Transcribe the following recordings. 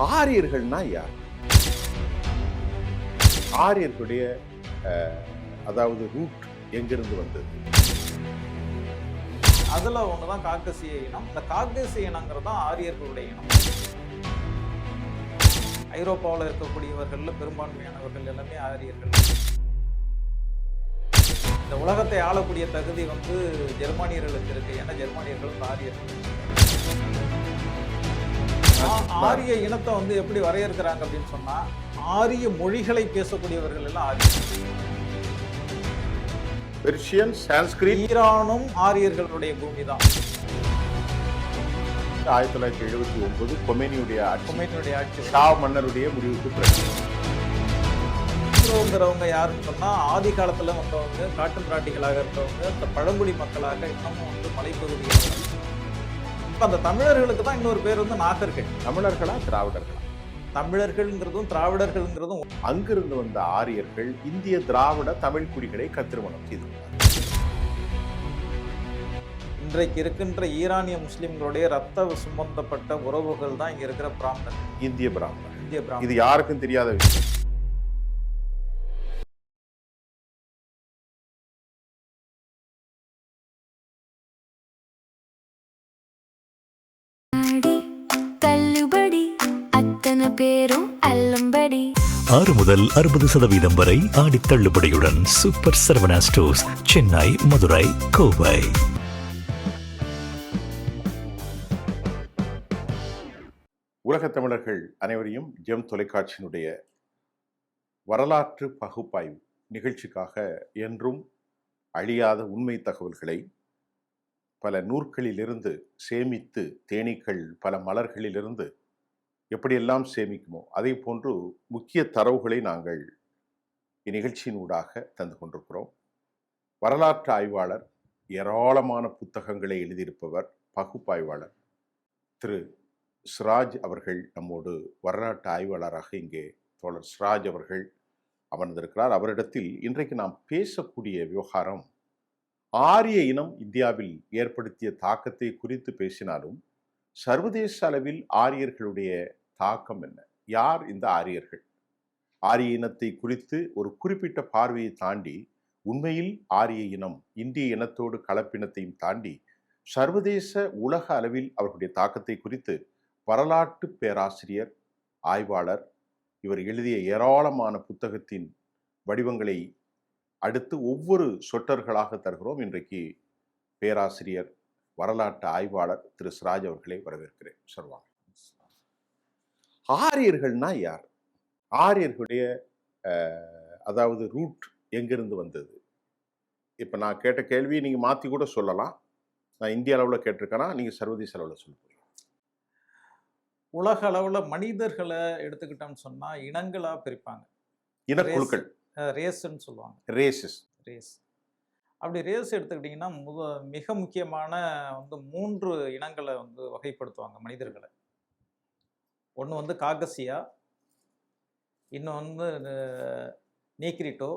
ஆரியர்கள்னா யார்? ஆரியர்களுடைய அதாவது ரூட் எங்கிருந்து வந்தது? அதுல ஒண்ணுதான் காக்கசிய இனம். இந்த காக்கசிய இனங்கிறது தான் ஆரியர்களுடைய இனம். ஐரோப்பாவில் இருக்கக்கூடியவர்கள் பெரும்பான்மையானவர்கள் எல்லாமே ஆரியர்கள். இந்த உலகத்தை ஆளக்கூடிய தகுதி ஜெர்மானியர்களுக்கு இருக்கு. ஏன்னா ஜெர்மானியர்களும் ஆரியர்கள். ஆரிய இனத்தை எப்படி வரையறுக்கிறாங்க அப்படின்னு சொன்னா, ஆரிய மொழிகளை பேசக்கூடியவர்கள் எல்லாம் ஆரியர்கள். பெர்ஷியன், சான்ஸ்கிரிட். ஈரானும் ஆரியர்களுடைய பூமி தான். 1979 கொமேனியுடைய ஆட்சி ஷா மன்னருடைய முடிவுக்கு பிறகு யாருன்னு சொன்னா, ஆதி காலத்துல வந்தவங்க காட்டு பிராட்டிகளாக இருந்தவங்க, இந்த பழங்குடி மக்களாக இன்னமும் மலைப்பகுதிகள். இப்ப அந்த தமிழர்களுக்கு தான் இன்னொரு பேர் நாகர்கள். தமிழர்களா திராவிடர்களா? தமிழர்கள்ங்கிறதும் திராவிடர்கள்ங்கிறதும். அங்கிருந்து வந்த ஆரியர்கள் இந்திய திராவிட தமிழ் குடிகளை திருமணம் செய்துள்ளார். இன்றைக்கு இருக்கின்ற ஈரானிய முஸ்லிம்களுடைய ரத்த சுமந்தப்பட்ட உறவுகள் தான் இங்க இருக்கிற பிராமணர். இந்திய பிராமணர். இது யாருக்கும் தெரியாத விஷயம். பேரும் அல்லம்படி 6 முதல் 60% வரை ஆடி தள்ளுபடியுடன் சூப்பர் சரவணா ஸ்டோர்ஸ், சென்னை, மதுரை, கோவை. உலக தமிழர்கள் அனைவரையும் ஜெம் தொலைக்காட்சியினுடைய வரலாற்று பகுப்பாய்வு நிகழ்ச்சிக்காக என்றும் அழியாத உண்மை தகவல்களை பல நூற்களிலிருந்து சேமித்து, தேனீக்கள் பல மலர்களிலிருந்து எப்படியெல்லாம் சேமிக்குமோ அதே போன்று முக்கிய தரவுகளை நாங்கள் இந்நிகழ்ச்சியின் ஊடாக தந்து கொண்டிருக்கிறோம். வரலாற்று ஆய்வாளர், ஏராளமான புத்தகங்களை எழுதியிருப்பவர், பகுப்பாய்வாளர் திரு சிராஜ் அவர்கள் நம்மோடு வரலாற்று ஆய்வாளராக இங்கே தோழர் சிராஜ் அவர்கள் அமர்ந்திருக்கிறார். அவரிடத்தில் இன்றைக்கு நாம் பேசக்கூடிய விவகாரம் ஆரிய இனம் இந்தியாவில் ஏற்படுத்திய தாக்கத்தை குறித்து பேசினாலும் சர்வதேச அளவில் ஆரியர்களுடைய தாக்கம் என்ன? யார் இந்த ஆரியர்கள்? ஆரிய இனத்தை குறித்து ஒரு குறிப்பிட்ட பார்வையை தாண்டி உண்மையில் ஆரிய இனம் இந்திய இனத்தோடு கலப்பினத்தையும் தாண்டி சர்வதேச உலக அளவில் அவர்களுடைய தாக்கத்தை குறித்து வரலாற்று பேராசிரியர், ஆய்வாளர், இவர் எழுதிய ஏராளமான புத்தகத்தின் வடிவங்களை அடுத்து ஒவ்வொரு சொற்றர்களாக தருகிறோம். இன்றைக்கு பேராசிரியர், வரலாற்று ஆய்வாளர் திரு சிராஜ் அவர்களை வரவேற்கிறேன். சொல்வாங்க, ஆரியர்கள்னா யார்? ஆரியர்களுடைய அதாவது ரூட் எங்கிருந்து வந்தது? இப்போ நான் கேட்ட கேள்வியை நீங்கள் மாற்றி கூட சொல்லலாம். நான் இந்திய அளவில் கேட்டிருக்கேன்னா நீங்கள் சர்வதேச அளவில் சொல்லுங்கள். உலக அளவில் மனிதர்களை எடுத்துக்கிட்டோம்னு சொன்னால் இனங்களாக பிரிப்பாங்க. இனக்குழுக்கள், ரேஸ்ன்னு சொல்லுவாங்க. ரேஸ். அப்படி ரேஸ் எடுத்துக்கிட்டிங்கன்னா மிக முக்கியமான 3 இனங்களை வகைப்படுத்துவாங்க மனிதர்களை. ஒன்று காகசியா, இன்னொன்று நீக்ரிட்டோ,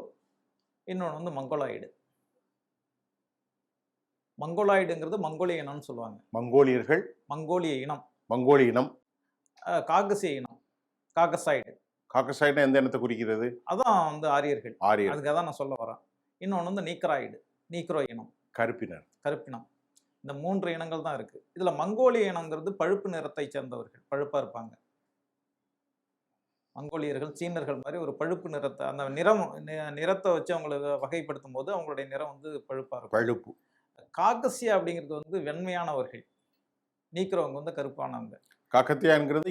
இன்னொன்று மங்கோலாய்டு. மங்கோலாய்டுங்கிறது மங்கோலிய இனம்னு சொல்லுவாங்க. மங்கோலியர்கள், மங்கோலிய இனம். மங்கோலிய இனம். காகசிய இனம், காகசாய்டு. காகசாய்டு எந்த இனத்தை குறிக்கிறது? அதான் ஆரியர்கள். அதுக்காக தான் நான் சொல்ல வரேன். இன்னொன்று நீக்ராய்டு, நீக்ரோ இனம், கருப்பினம். இந்த 3 இனங்கள் தான் இருக்கு. இதுல மங்கோலிய இனங்கிறது பழுப்பு நிறத்தை சேர்ந்தவர்கள், பழுப்பா இருப்பாங்க. மங்கோலியர்கள் சீனர்கள் மாதிரி ஒரு பழுப்பு நிறத்தை, அந்த நிறத்தை வச்சு அவங்களை வகைப்படுத்தும் போது அவங்களுடைய நிறம் பழுப்பா இருக்கும். பழுப்பு. காகசியா அப்படிங்கிறது வெண்மையானவர்கள், நீக்கிறவங்க கருப்பானவங்க. காக்கத்தியாங்கிறது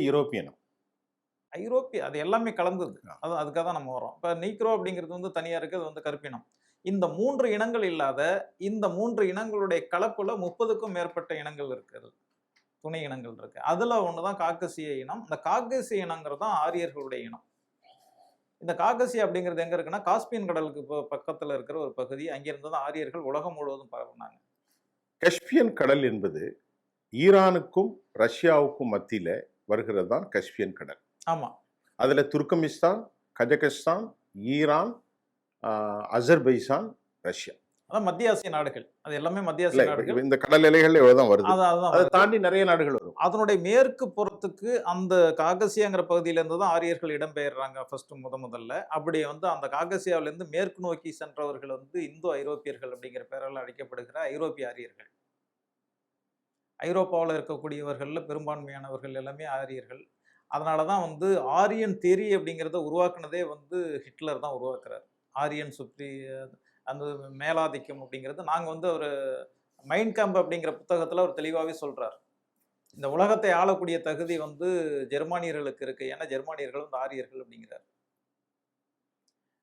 ஐரோப்பிய, அது எல்லாமே கலந்தது. அதுக்காக தான் நம்ம வரோம். இப்போ நீக்ரோ அப்படிங்கிறது தனியா இருக்கு, அது கருப்பினம். இந்த 3 இனங்கள் இல்லாத இந்த 3 இனங்களுடைய கலப்புல 30க்கும் மேற்பட்ட இனங்கள் இருக்கிறது, துணை இனங்கள் இருக்கு. அதுல ஒண்ணுதான் காக்கசிய இனம். இந்த காக்கசிய இனங்கிறது தான் ஆரியர்களுடைய இனம். இந்த காக்கசியா அப்படிங்கிறது எங்க இருக்குன்னா, காஸ்பியன் கடலுக்கு பக்கத்துல இருக்கிற ஒரு பகுதி. அங்கிருந்து தான் ஆரியர்கள் உலகம் முழுவதும் பரவுனாங்க. கஸ்பியன் கடல் என்பது ஈரானுக்கும் ரஷ்யாவுக்கும் மத்தியில வருகிறது தான் கஸ்பியன் கடல். ஆமா. அதுல துர்கமிஸ்தான், கஜகஸ்தான், ஈரான், அசர்பைசான், ரஷ்யா அதான் மத்திய ஆசிய நாடுகள், அது எல்லாமே மத்திய இல்ல ஆசிய நாடுகள். இந்த கடல் எல்லைகள் எவ்வளவுதான் வருது, அதுதான் அதை வருது. தாண்டி நிறைய நாடுகள் வரும். அதனுடைய மேற்கு புறத்துக்கு அந்த காகசியாங்கிற பகுதியில இருந்து தான் ஆரியர்கள் இடம்பெயர்றாங்க ஃபர்ஸ்ட் முதல்ல. அப்படி வந்து அந்த காகசியாவில இருந்து மேற்கு நோக்கி சென்றவர்கள் வந்து இந்தோ ஐரோப்பியர்கள் அப்படிங்கிற பெயரால் அழைக்கப்படுகிற ஐரோப்பிய ஆரியர்கள். ஐரோப்பாவில் இருக்கக்கூடியவர்கள்ல பெரும்பான்மையானவர்கள் எல்லாமே ஆரியர்கள். அதனால தான் வந்து ஆரியன் தியரி அப்படிங்கிறத உருவாக்குனதே வந்து ஹிட்லர் தான் உருவாக்குறார். ஆரியன் அந்த மேலாதிக்கம் அப்படிங்கிறது நாங்க வந்து ஒரு மைண்ட் கேம்ப் அப்படிங்கிற புத்தகத்துல அவர் தெளிவாவே சொல்றார். இந்த உலகத்தை ஆளக்கூடிய தகுதி வந்து ஜெர்மானியர்களுக்கு இருக்கு. ஏன்னா ஜெர்மானியர்கள் வந்து ஆரியர்கள் அப்படிங்கிறார்.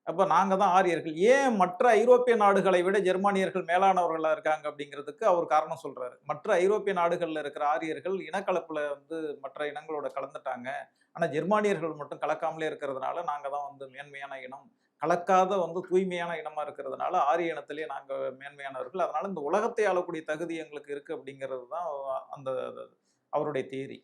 அப்ப நாங்க தான் ஆரியர்கள். ஏன் மற்ற ஐரோப்பிய நாடுகளை விட ஜெர்மானியர்கள் மேலானவர்களா இருக்காங்க அப்படிங்கிறதுக்கு அவர் காரணம் சொல்றாரு. மற்ற ஐரோப்பிய நாடுகள்ல இருக்கிற ஆரியர்கள் இனக்கலப்புல வந்து மற்ற இனங்களோட கலந்துட்டாங்க. ஆனா ஜெர்மானியர்கள் மட்டும் கலக்காமலே இருக்கிறதுனால நாங்க தான் வந்து மேன்மையான இனம். கலக்காத வந்து தூய்மையான இனமா இருக்கிறதுனால ஆரிய இனத்திலேயே நாங்க மேன்மையானவர்கள். அதனால இந்த உலகத்தை ஆளக்கூடிய தகுதி எங்களுக்கு இருக்கு அப்படிங்கிறது தான் அந்த அவருடைய தியரி.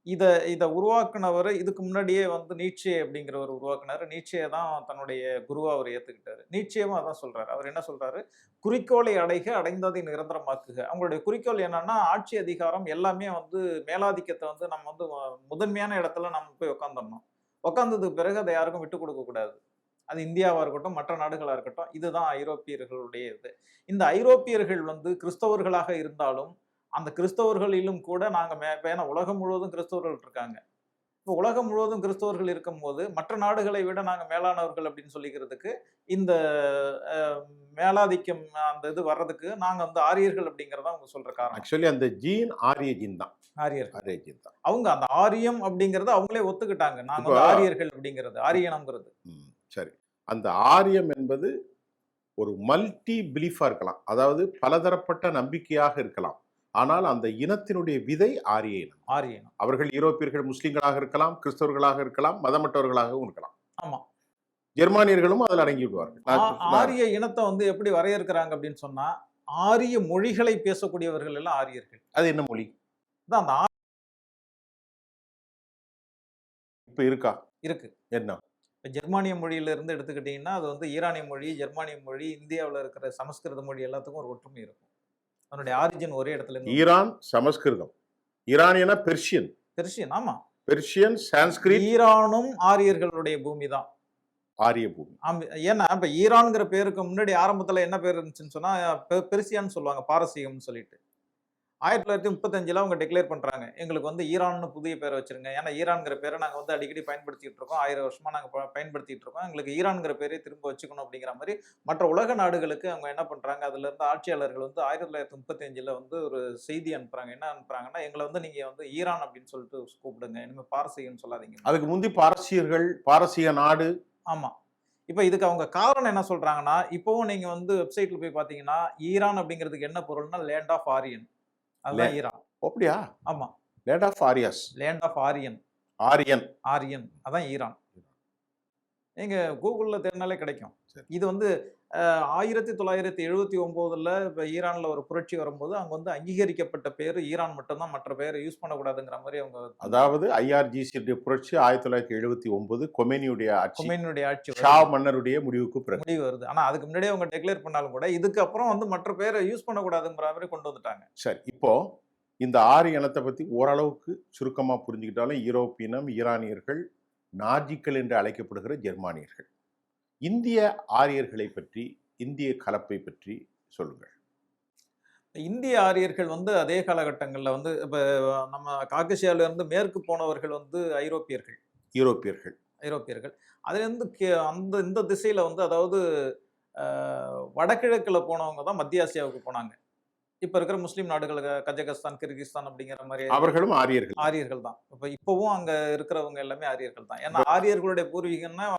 இத உருவாக்குனவர் இதுக்கு முன்னாடியே வந்து நீட்சே அப்படிங்கிறவர் உருவாக்குனாரு. நீட்சே தான் தன்னுடைய குருவா அவர் ஏத்துக்கிட்டாரு. நீட்சேவும் அதான் சொல்றாரு. அவர் என்ன சொல்றாரு? குறிக்கோளை அடைக, அடைந்ததை நிரந்தரமாக்குக. அவங்களுடைய குறிக்கோள் என்னன்னா ஆட்சி அதிகாரம் எல்லாமே வந்து மேலாதிக்கத்தை வந்து நம்ம வந்து முதன்மையான இடத்துல நம்ம போய் உட்காந்துடணும். உட்கார்ந்ததுக்கு பிறகு அதை யாருக்கும் விட்டு கொடுக்க கூடாது. அது இந்தியாவா இருக்கட்டும், மற்ற நாடுகளா இருக்கட்டும். இதுதான் ஐரோப்பியர்களுடைய இது. இந்த ஐரோப்பியர்கள் வந்து கிறிஸ்தவர்களாக இருந்தாலும் அந்த கிறிஸ்தவர்களிலும் கூட நாங்க ஏன்னா உலகம் முழுவதும் கிறிஸ்தவர்கள் இருக்காங்க. இப்போ உலகம் முழுவதும் கிறிஸ்தவர்கள் இருக்கும்போது மற்ற நாடுகளை விட நாங்க மேலானவர்கள் அப்படின்னு சொல்லிக்கிறதுக்கு இந்த மேலாதிக்கம் அந்த இது வர்றதுக்கு நாங்க வந்து ஆரியர்கள் அப்படிங்கறத அவங்க சொல்ற காரணம். ஆக்சுவலி அந்த ஜீன் ஆரிய ஜீன் தான். ஆரியர்கள். ஆரிய ஜீன் தான். அவங்க அந்த ஆரியம் அப்படிங்கறத அவங்களே ஒத்துக்கிட்டாங்க. நாங்க இப்போ வந்து ஆரியர்கள் அப்படிங்கிறது, ஆரியனம்ங்கிறது. சரி. அந்த ஆரியம் என்பது ஒரு மல்டி பிலீஃபா இருக்கலாம். அதாவது பலதரப்பட்ட நம்பிக்கையாக இருக்கலாம். ஆனால் அந்த இனத்தினுடைய விதை ஆரிய இனம். ஆரிய இனம். அவர்கள் யூரோப்பியர்கள் முஸ்லிம்களாக இருக்கலாம், கிறிஸ்தவர்களாக இருக்கலாம், மதமற்றவர்களாகவும் இருக்கலாம். ஆமா. ஜெர்மானியர்களும் அதில் அடங்கி விடுவார்கள். ஆரிய இனத்தை வந்து எப்படி வரையறுக்கிறாங்க அப்படின்னு சொன்னா, ஆரிய மொழிகளை பேசக்கூடியவர்கள் எல்லாம் ஆரியர்கள். அது என்ன மொழி? அந்த இப்ப இருக்கா? இருக்கு. என்ன? ஜெர்மானிய மொழியில இருந்து எடுத்துக்கிட்டீங்கன்னா அது வந்து ஈரானிய மொழி, ஜெர்மானிய மொழி, இந்தியாவில் இருக்கிற சமஸ்கிருத மொழி எல்லாத்துக்கும் ஒரு ஒற்றுமை இருக்கும். அதனுடைய ஆரிஜின் ஒரே இடத்துல இருந்து. ஈரான் சமஸ்கிருதம், ஈரானியனா பெர்ஷியன். பெர்ஷியன். ஆமா, பெர்ஷியன், சான்ஸ்கிரிட். ஈரானும் ஆரியர்களுடைய பூமி தான். ஆரிய பூமி. ஏன்னா இப்ப ஈரான்ங்கிற பேருக்கு முன்னாடி ஆரம்பத்துல என்ன பேர் இருந்துச்சுன்னு சொன்னா பெர்சியான்னு சொல்லுவாங்க, பாரசீகம்னு சொல்லிட்டு. 1935 அவங்க டிக்ளேர் பண்றாங்க, எங்களுக்கு வந்து ஈரான்னு புதிய பேரை வச்சிருங்க. ஏன்னா ஈரான்ங்கிற பேரை நாங்க வந்து அடிக்கடி பயன்படுத்திட்டு இருக்கோம், 1000 வருஷமா நாங்க பயன்படுத்திட்டு இருக்கோம், எங்களுக்கு ஈரான்ங்கிற பேரே திரும்ப வச்சுக்கணும் அப்படிங்கிற மாதிரி மற்ற உலக நாடுகளுக்கு அவங்க என்ன பண்றாங்க, அதுல இருந்து ஆட்சியாளர்கள் வந்து 1935 வந்து ஒரு செய்தி அனுப்புறாங்க. என்ன அனுப்புறாங்கன்னா, எங்களை வந்து நீங்க வந்து ஈரான் அப்படின்னு சொல்லிட்டு கூப்பிடுங்க, இனிமே பாரசீகம்னு சொல்லாதீங்க. அதுக்கு முந்தி பாரசீகர்கள், பாரசீக நாடு. ஆமா. இப்ப இதுக்கு அவங்க காரணம் என்ன சொல்றாங்கன்னா, இப்பவும் நீங்க வந்து வெப்சைட்ல போய் பாத்தீங்கன்னா ஈரான் அப்படிங்கிறதுக்கு என்ன பொருள்னா லேண்ட் ஆஃப் ஆரியன். அதுதான் ஈரான். அப்படியா? ஆமா. Land of Aryas. Land of Aryan. Aryan. Aryan. அதான் ஈரான். நீங்க கூகுள்ல தேடினாலே கிடைக்கும். இது வந்து 1979 இப்ப ஈரான்ல ஒரு புரட்சி வரும்போது அங்க வந்து அங்கீகரிக்கப்பட்ட பேரு ஈரான் மட்டும்தான், மற்ற பேரை யூஸ் பண்ணக்கூடாதுங்கிற மாதிரி அவங்க. அதாவது IRGC புரட்சி 1979 கொமேனியுடைய ஆட்சி, ஷா மன்னருடைய முடிவுக்கு முடிவு வருது. ஆனா அதுக்கு முன்னாடியே அவங்க டிக்ளேர் பண்ணாலும் கூட இதுக்கு அப்புறம் வந்து மற்ற பேரை யூஸ் பண்ணக்கூடாதுங்கிற மாதிரி கொண்டு வந்துட்டாங்க. சரி, இப்போ இந்த ஆரிய இனத்தை பத்தி ஓரளவுக்கு சுருக்கமா புரிஞ்சுக்கிட்டாலும் யூரோப்பியனம், ஈரானியர்கள், நாஜிக்கள் என்று அழைக்கப்படுகிற ஜெர்மானியர்கள், இந்திய ஆரியர்களை பற்றி, இந்திய கலப்பை பற்றி சொல்லுங்கள். இந்திய ஆரியர்கள் வந்து அதே காலகட்டங்களில் வந்து இப்போ நம்ம காக்கசியால இருந்து மேற்கு போனவர்கள் வந்து ஐரோப்பியர்கள் அதுலேருந்து அந்த இந்த திசையில் வந்து, அதாவது வடகிழக்கில் போனவங்க தான் மத்திய ஆசியாவுக்கு போனாங்க. இப்போ இருக்கிற முஸ்லீம் நாடுகள் கஜகஸ்தான், கிர்கிஸ்தான் அப்படிங்கிற மாதிரி அவர்களும் ஆரியர்கள் தான். இப்பவும் அங்க இருக்கிறவங்க எல்லாமே ஆரியர்கள் தான். ஏன்னா ஆரியர்களுடைய பூர்வீகம்னா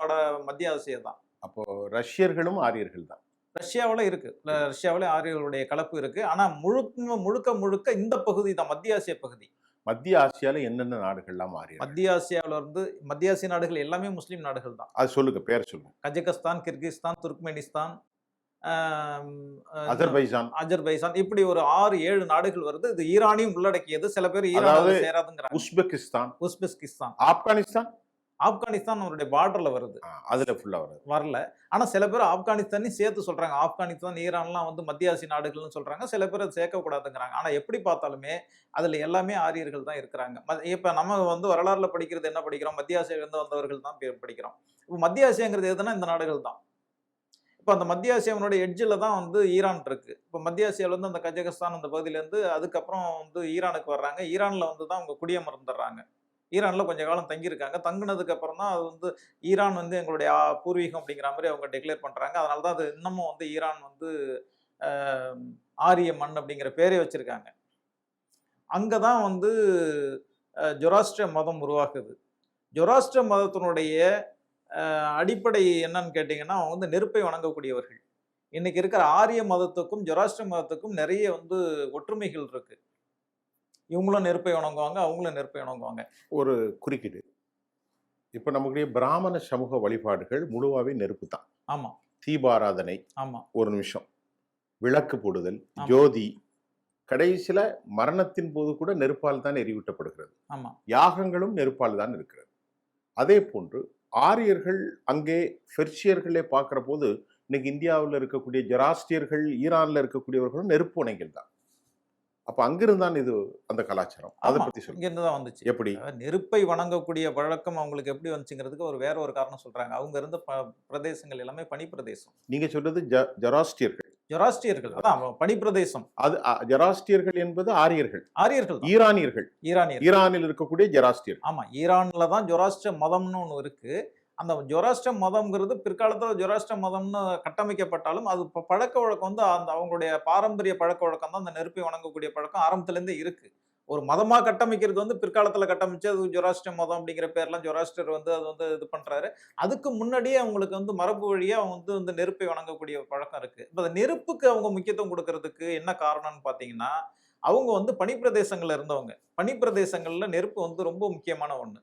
மத்திய ஆசியா தான். அப்போ ரஷ்யர்களும் ஆரியர்கள் தான். ரஷ்யாவில் இருக்கு, ரஷ்யாவில ஆரியர்களுடைய கலப்பு இருக்கு. ஆனா முழுக்க இந்த பகுதி தான் மத்திய ஆசிய பகுதி. மத்திய ஆசியால என்னென்ன நாடுகள்லாம் ஆரியர்கள்? மத்திய ஆசியாவில இருந்து மத்திய ஆசிய நாடுகள் எல்லாமே முஸ்லீம் நாடுகள் தான். அது சொல்லுங்க, பேர் சொல்லுங்க. கஜகஸ்தான், கிர்கிஸ்தான், துர்க்மெனிஸ்தான், அஜர்பைஜான், இப்படி ஒரு 6-7 நாடுகள் வருது. இது ஈரானையும் உள்ளடக்கியது. சில பேர் ஈரான் சேராதுங்கிறாங்க. உஸ்பெகிஸ்தான், ஆப்கானிஸ்தான், ஆப்கானிஸ்தான் அவருடைய பார்டர்ல வருது, அதுல ஃபுல்லா வருது. வரல. ஆனா சில பேர் ஆப்கானிஸ்தானையும் சேர்த்து சொல்றாங்க. ஆப்கானிஸ்தான், ஈரான்லாம் வந்து மத்திய ஆசிய நாடுகள்னு சொல்றாங்க. சில பேர் அதை சேர்க்கக்கூடாதுங்கிறாங்க. ஆனா எப்படி பார்த்தாலுமே அதுல எல்லாமே ஆரியர்கள் தான் இருக்கிறாங்க. இப்ப நம்ம வந்து வரலாறுல படிக்கிறது என்ன படிக்கிறோம்? மத்திய ஆசியாவிலிருந்து வந்தவர்கள் தான் படிக்கிறோம். இப்ப மத்திய ஆசியாங்கிறது எதுனா இந்த நாடுகள் தான். இப்ப அந்த மத்திய ஆசியாவினுடைய எட்ஜ்ல தான் வந்து ஈரான் இருக்கு. இப்ப மத்திய ஆசியாவில இருந்து அந்த கஜகஸ்தான் அந்த பகுதியில இருந்து அதுக்கப்புறம் வந்து ஈரானுக்கு வர்றாங்க. ஈரான்ல வந்து தான் அவங்க குடியமர்ந்துடுறாங்க. ஈரான்ல கொஞ்ச காலம் தங்கியிருக்காங்க. தங்குனதுக்கு அப்புறம் தான் அது வந்து ஈரான் வந்து எங்களுடைய பூர்வீகம் அப்படிங்கிற மாரி அவங்க டிக்ளேர் பண்றாங்க. அதனால தான் அது இன்னமும் வந்து ஈரான் வந்து அ ஆரிய மண் அப்படிங்கிற பேரே வச்சிருக்காங்க. அங்க தான் வந்து ஜொராஸ்ட்ரிய மதம் உருவாகுது. ஜொராஸ்ட்ரிய மதத்தினுடைய அடிப்படை என்னன்னு கேட்டீங்கன்னா, அவங்க வந்து நெருப்பை வணங்கக்கூடியவர்கள். இன்னைக்கு இருக்கிற ஆரிய மதத்துக்கும், ஜொராஸ்ட்ரிய மதத்துக்கும் நெறைய வந்து ஒற்றுமைகள் இருக்கு. இவங்களும் நெருப்பை வணங்குவாங்க, அவங்களும் நெருப்பை வணங்குவாங்க. ஒரு குறுக்கீடு. இப்ப நம்முடைய பிராமண சமூக வழிபாடுகள் முழுவாவே நெருப்பு தான். ஆமா, தீபாராதனை, ஆமா, ஒரு நிமிஷம், விளக்கு போடுதல், ஆமா. ஜோதி, கடைசியில மரணத்தின் போது கூட நெருப்பால் தான் எரியூட்டப்படுகிறது. ஆமா. யாகங்களும் நெருப்பால் தான் இருக்கிறது. அதே போன்று ஆரியர்கள் அங்கே பெர்ஷியர்களே பார்க்கிற போது இன்னைக்கு இந்தியாவில் இருக்கக்கூடிய ஜெராஸ்டியர்கள், ஈரான்ல இருக்கக்கூடியவர்களும் நெருப்பு வணங்கிகள் தான். அப்ப அங்கிருந்தான் இது அந்த கலாச்சாரம். அதை ஆமா. பத்தி சொல்லுங்க. இங்கிருந்து தான் வந்துச்சு. எப்படி? நெருப்பை வணங்கக்கூடிய பழக்கம் அவங்களுக்கு எப்படி வந்துச்சுங்கிறதுக்கு வேற ஒரு காரணம் சொல்றாங்க. அவங்க இருந்த பிரதேசங்கள் எல்லாமே பனி பிரதேசம். நீங்க சொல்றது ஜெராஸ்டியர்கள். ஜொராஸ்ட்ரியர்கள் அதான் பனி பிரதேசம். அது ஜெராஸ்டியர்கள் என்பது ஆரியர்கள். ஆரியர்கள் தான். ஈரானியர்கள். ஈரானியர். ஈரானில் இருக்கக்கூடிய ஜெராஸ்டியர்கள். ஆமா. ஈரான்ல தான் ஜொராஸ்ட்ரிய மதம்னு ஒண்ணு இருக்கு. அந்த ஜொராஸ்ட்ரிய மதம்ங்கிறது பிற்காலத்துல ஜொராஸ்ட்ரிய மதம்னு கட்டமைக்கப்பட்டாலும், அது பழக்கவழக்கம் வந்து அந்த அவங்களுடைய பாரம்பரிய பழக்கவழக்கம் தான் அந்த நெருப்பை வணங்கக்கூடிய பழக்கம் ஆரம்பத்துல இருந்தே இருக்கு. ஒரு மதமா கட்டமைக்கிறது வந்து பிற்காலத்துல கட்டமைச்சு அது ஜொராஸ்ட்ரிய மதம் அப்படிங்கிற பேர்லாம் ஜொராஸ்டர் வந்து அது வந்து இது பண்றாரு. அதுக்கு முன்னாடியே அவங்களுக்கு வந்து மரபு வழியா அவங்க வந்து இந்த நெருப்பை வணங்கக்கூடிய பழக்கம் இருக்கு. இப்ப அந்த நெருப்புக்கு அவங்க முக்கியத்துவம் கொடுக்கறதுக்கு என்ன காரணம்னு பாத்தீங்கன்னா, அவங்க வந்து பனிப்பிரதேசங்கள்ல இருந்தவங்க. பனிப்பிரதேசங்கள்ல நெருப்பு வந்து ரொம்ப முக்கியமான ஒண்ணு.